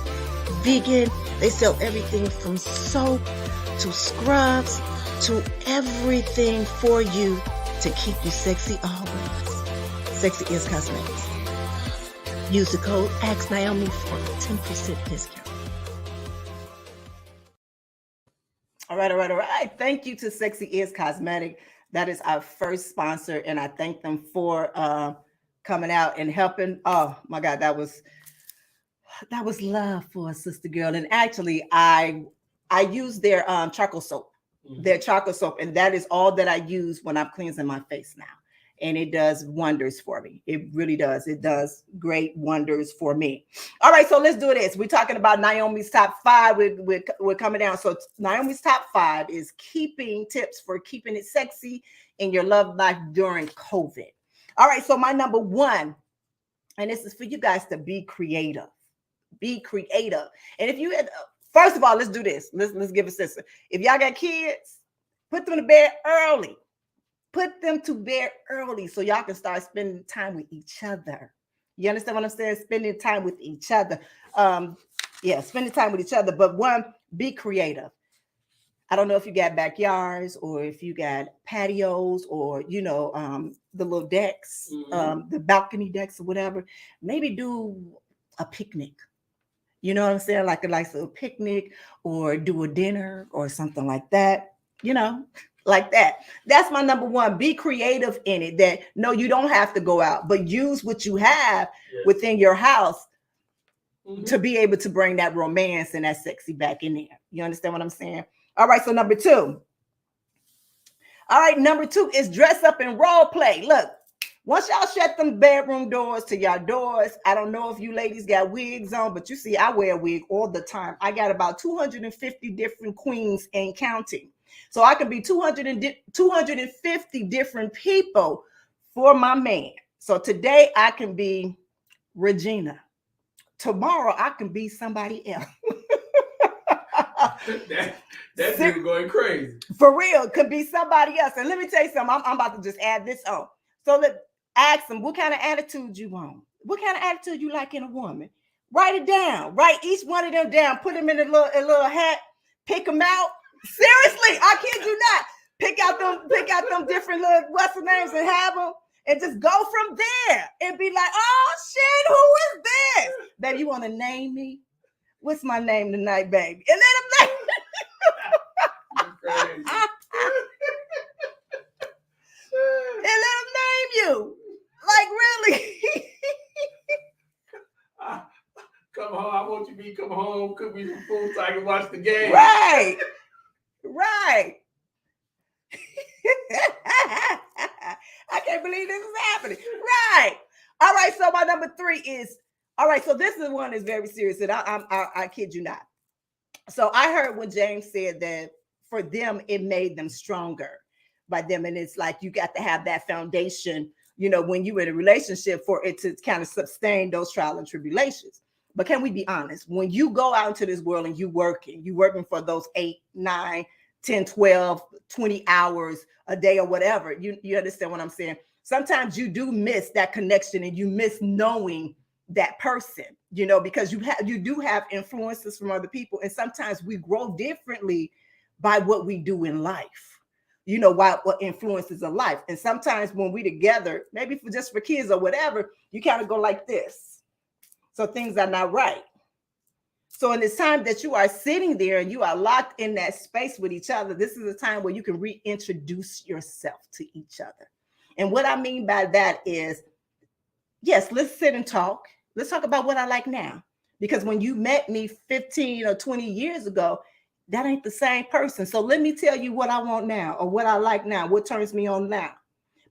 vegan. They sell everything from soap to scrubs to everything for you to keep you sexy always. Sexy Is Cosmetics. Use the code Ask Nyomi for a 10% discount. All right. Thank you to Sexy Is Cosmetic. That is our first sponsor, and I thank them for coming out and helping. Oh my God, that was love for a sister girl. And actually, I use their charcoal soap, and that is all that I use when I'm cleansing my face now. And it does wonders for me. It really does. It does great wonders for me. All right, so let's do this. We're talking about Nyomi's top 5. We're coming down. So Nyomi's top 5 is tips for keeping it sexy in your love life during COVID. All right, so my number 1, and this is for you guys to be creative. Be creative. And if you had, first of all, let's do this. Let's give a sister. If y'all got kids, put them to bed early. Put them to bed early so y'all can start spending time with each other. You understand what I'm saying? Spending time with each other. Spending time with each other. But 1, be creative. I don't know if you got backyards or if you got patios or, you know, the little decks, the balcony decks or whatever. Maybe do a picnic. You know what I'm saying? Like a picnic or do a dinner or something like that. You know, like that. That's my number 1. Be creative in it. That no, you don't have to go out, but use what you have within your house to be able to bring that romance and that sexy back in there. You understand what I'm saying? All right, so number 2. All right, number 2 is dress up and role play. Look, once y'all shut them bedroom doors to y'all doors, I don't know if you ladies got wigs on, but you see, I wear a wig all the time. I got about 250 different queens and counting. So I could be 250 different people for my man. So today I can be Regina. Tomorrow I can be somebody else. That's people going crazy. For real, could be somebody else. And let me tell you something. I'm about to just add this on. So ask them what kind of attitude you want. What kind of attitude you like in a woman? Write it down. Write each one of them down. Put them in a little hat. Pick them out. Seriously, I kid you not. Pick out them different little what's the names and have them and just go from there and be like, oh shit, who is this? Baby, you want to name me? What's my name tonight, baby? And let them name. And let them name you. Like really. Come home. I want you to come home, cook me some food so I can watch the game. Right. I can't believe this is happening. Right. All right. So my number 3 is, all right. So this is one that's very serious. And I kid you not. So I heard when James said that for them, it made them stronger by them. And it's like, you got to have that foundation, you know, when you're in a relationship for it to kind of sustain those trials and tribulations. But can we be honest? When you go out into this world and you're working for those 8, 9, 10, 12, 20 hours a day or whatever, you understand what I'm saying? Sometimes you do miss that connection and you miss knowing that person, because you do have influences from other people, and sometimes we grow differently by what we do in life. What influences a life. And sometimes when we together, maybe for kids or whatever, you kind of go like this. So things are not right. So in this time that you are sitting there and you are locked in that space with each other, this is a time where you can reintroduce yourself to each other. And what I mean by that is, yes, let's sit and talk. Let's talk about what I like now. Because when you met me 15 or 20 years ago, that ain't the same person. So let me tell you what I want now, or what I like now, what turns me on now.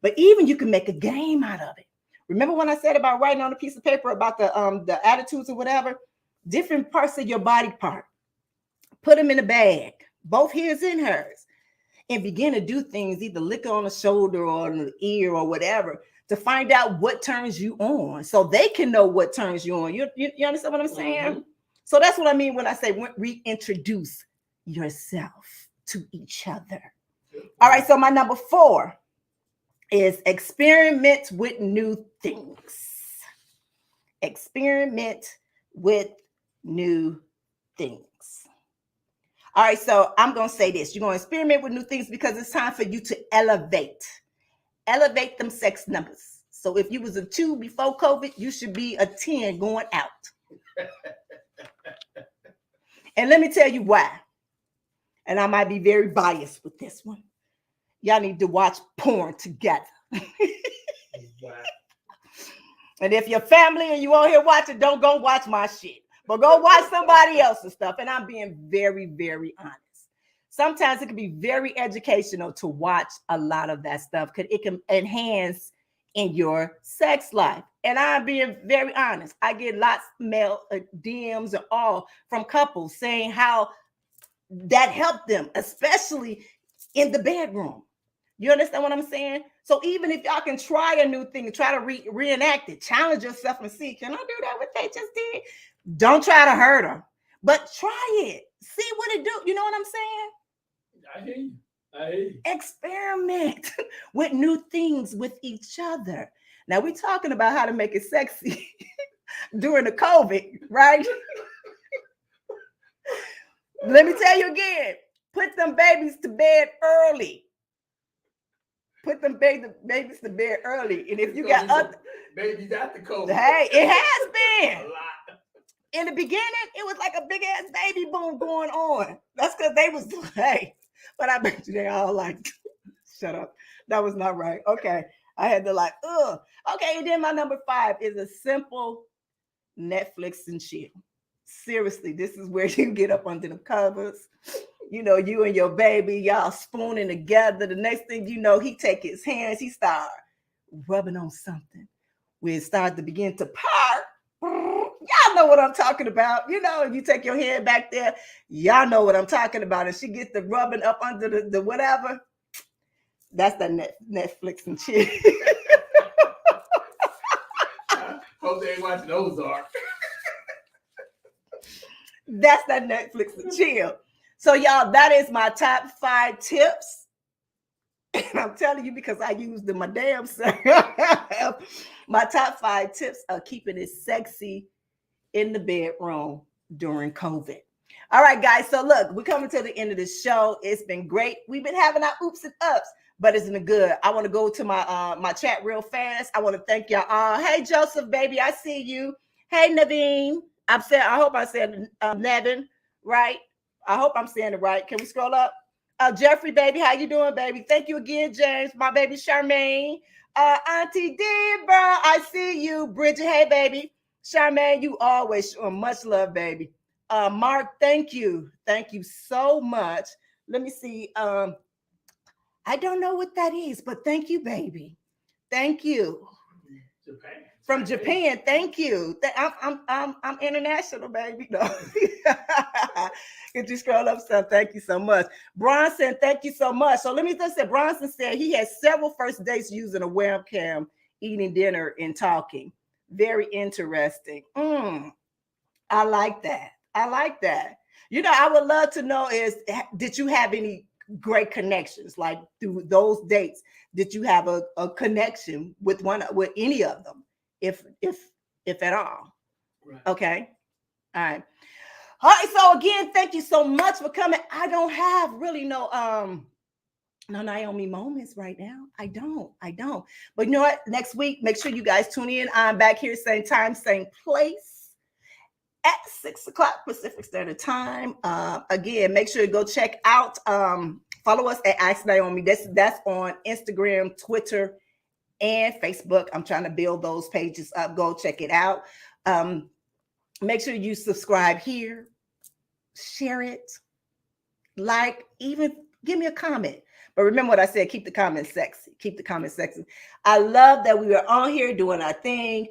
But even you can make a game out of it. Remember when I said about writing on a piece of paper about the attitudes or whatever? Different parts of your body part. Put them in a bag, both his and hers, and begin to do things, either lick on the shoulder or on the ear or whatever, to find out what turns you on, so they can know what turns you on. You understand what I'm saying? Mm-hmm. So that's what I mean when I say reintroduce yourself to each other. All right, so my number 4 is experiment with new things. Experiment with new things. All right, so I'm going to say this. You're going to experiment with new things because it's time for you to elevate them sex numbers. So if you was a 2 before COVID, you should be a 10 going out. And let me tell you why. And I might be very biased with this one. Y'all need to watch porn together. Wow. And if your family and you on here watching, don't go watch my shit, but go watch somebody else's stuff. And I'm being very, very honest. Sometimes it can be very educational to watch a lot of that stuff because it can enhance in your sex life. And I'm being very honest. I get lots of mail, DMs and all from couples saying how that helped them, especially in the bedroom. You understand what I'm saying? So even if y'all can try a new thing, try to reenact it, challenge yourself and see, can I do that what they just did? Don't try to hurt them, but try it. See what it do. You know what I'm saying? I hear you. Experiment with new things with each other. Now we're talking about how to make it sexy during the COVID, right? Let me tell you again, put them babies to bed early. Put them babies to bed early. And if you got other babies after COVID. Hey, it has been. A lot. In the beginning, it was like a big ass baby boom going on. That's because they was, hey, but I bet you they all like, shut up. That was not right. Okay. I had to like, ugh. Okay, and then my number 5 is a simple Netflix and chill. Seriously, this is where you get up under the covers. You and your baby, y'all spooning together. The next thing you know, he take his hands, he start rubbing on something. We start to begin to part. Y'all know what I'm talking about. You take your head back there. Y'all know what I'm talking about. And she gets the rubbing up under the whatever. That's the Netflix and chill. Hope they ain't watching Ozark. That's that Netflix and chill. So y'all, that is my top 5 tips. And I'm telling you because I use them my damn self. My top 5 tips are keeping it sexy in the bedroom during COVID. All right, guys. So look, we're coming to the end of the show. It's been great. We've been having our oops and ups, but it's been good. I want to go to my chat real fast. I want to thank y'all all. Hey, Joseph, baby, I see you. Hey, Naveen. I hope I said Nevin, right? I hope I'm saying it right. Can we scroll up? Jeffrey, baby, how you doing, baby? Thank you again, James. My baby Charmaine. Auntie Debra, I see you. Bridget, hey, baby. Charmaine, you always show much love, baby. Mark, thank you. Thank you so much. Let me see. I don't know what that is, but thank you, baby. Thank you. Japan. From Japan, thank you. I'm international, baby. No. Could you scroll up some? Thank you so much. Bronson, thank you so much. So let me just say, Bronson said he had several first dates using a webcam, eating dinner and talking. Very interesting. I like that. I would love to know did you have any great connections? Like through those dates, did you have a connection with any of them? If if at all. Right. Okay. All right. All right. So again, thank you so much for coming. I don't have really no Nyomi moments right now. I don't. But you know what? Next week, make sure you guys tune in. I'm back here, same time, same place at 6:00 Pacific Standard Time. Again, make sure you go check out. Follow us at Ask Nyomi. That's on Instagram, Twitter, and Facebook. I'm trying to build those pages up. Go check it out. Make sure you subscribe here, share it, like, even give me a comment. But remember what I said, keep the comments sexy. Keep the comments sexy. I love that we are on here doing our thing.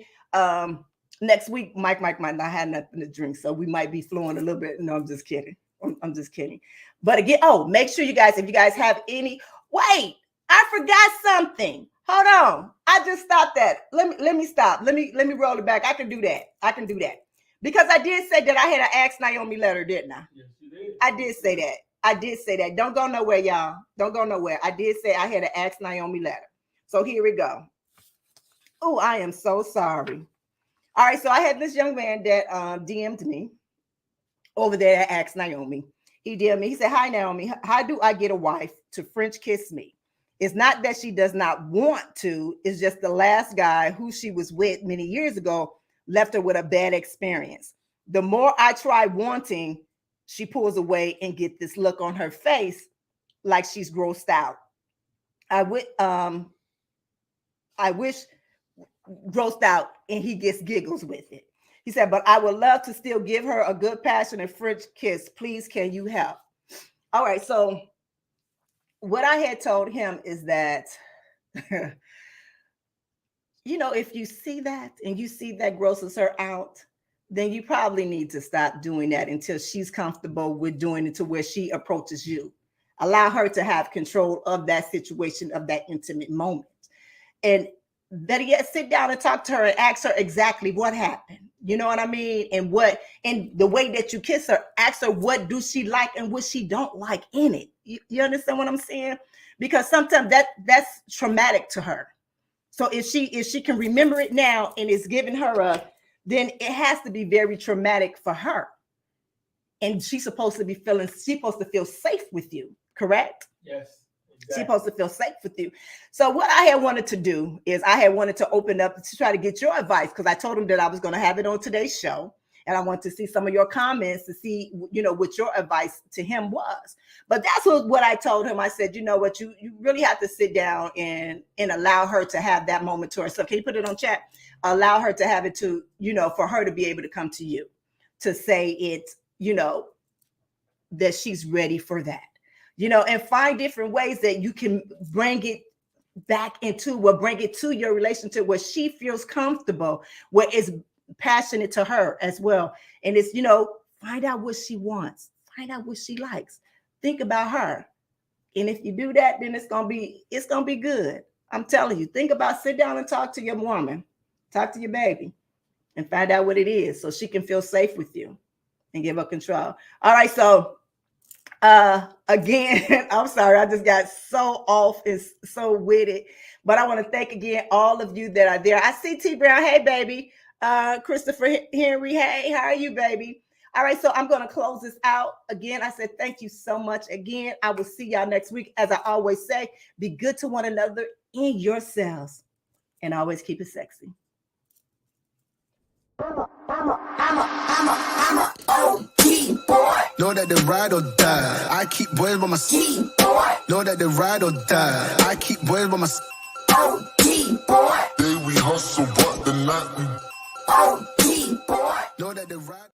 Next week, Mike might not have nothing to drink, so we might be flowing a little bit. No, I'm just kidding. I'm just kidding. But again, make sure you guys, if you guys have any, wait, I forgot something. Hold on. I just stopped that. Let me stop. Let me roll it back. I can do that. Because I did say that I had an Ask Nyomi letter, didn't I? Yes, you did. I did say that. Don't go nowhere, y'all. Don't go nowhere. I did say I had an Ask Nyomi letter. So here we go. Oh, I am so sorry. All right, so I had this young man that DM'd me over there at Ask Nyomi. He DM'd me. He said, "Hi, Nyomi. How do I get a wife to French kiss me? It's not that she does not want to. It's just the last guy who she was with many years ago left her with a bad experience. The more I try wanting, she pulls away and get this look on her face like she's grossed out. I wish grossed out, and he gets giggles with it. He said, but I would love to still give her a good passionate French kiss. Please, can you help?" All right, so what I had told him is that if you see that and you see that grosses her out, then you probably need to stop doing that until she's comfortable with doing it to where she approaches you. Allow her to have control of that situation, of that intimate moment. And better yet, sit down and talk to her and ask her exactly what happened. You know what I mean? And the way that you kiss her, ask her what do she like and what she don't like in it. You understand what I'm saying? Because sometimes that's traumatic to her. So if she can remember it now and it's giving her then it has to be very traumatic for her. And she's supposed to feel safe with you, correct? Yes. Exactly. She's supposed to feel safe with you. So what I had wanted to do is I had wanted to open up to try to get your advice, because I told him that I was going to have it on today's show. And I want to see some of your comments to see, what your advice to him was. But that's what I told him. I said, you know what, you really have to sit down and allow her to have that moment to herself. Can you put it on chat? Allow her to have it to, for her to be able to come to you, to say it, that she's ready for that, and find different ways that you can bring it back bring it to your relationship where she feels comfortable, where it's passionate to her as well. And it's, find out what she wants, find out what she likes, think about her. And if you do that, then it's gonna be good. I'm telling you, sit down and talk to your woman, talk to your baby, and find out what it is so she can feel safe with you and give her control. All right, so again, I'm sorry, I just got so off and so with it, but I want to thank again all of you that are there. I see T Brown. Hey, baby. Christopher Henry. Hey, how are you, baby? All right, so I'm going to close this out. Again, I said thank you so much. Again, I will see y'all next week. As I always say, be good to one another in yourselves, and always keep it sexy. I'm a OG boy. Know that they ride or die. I keep boys by my side. Know that they ride or die. I keep boys by my side. OG boy. Day we hustle, but the night we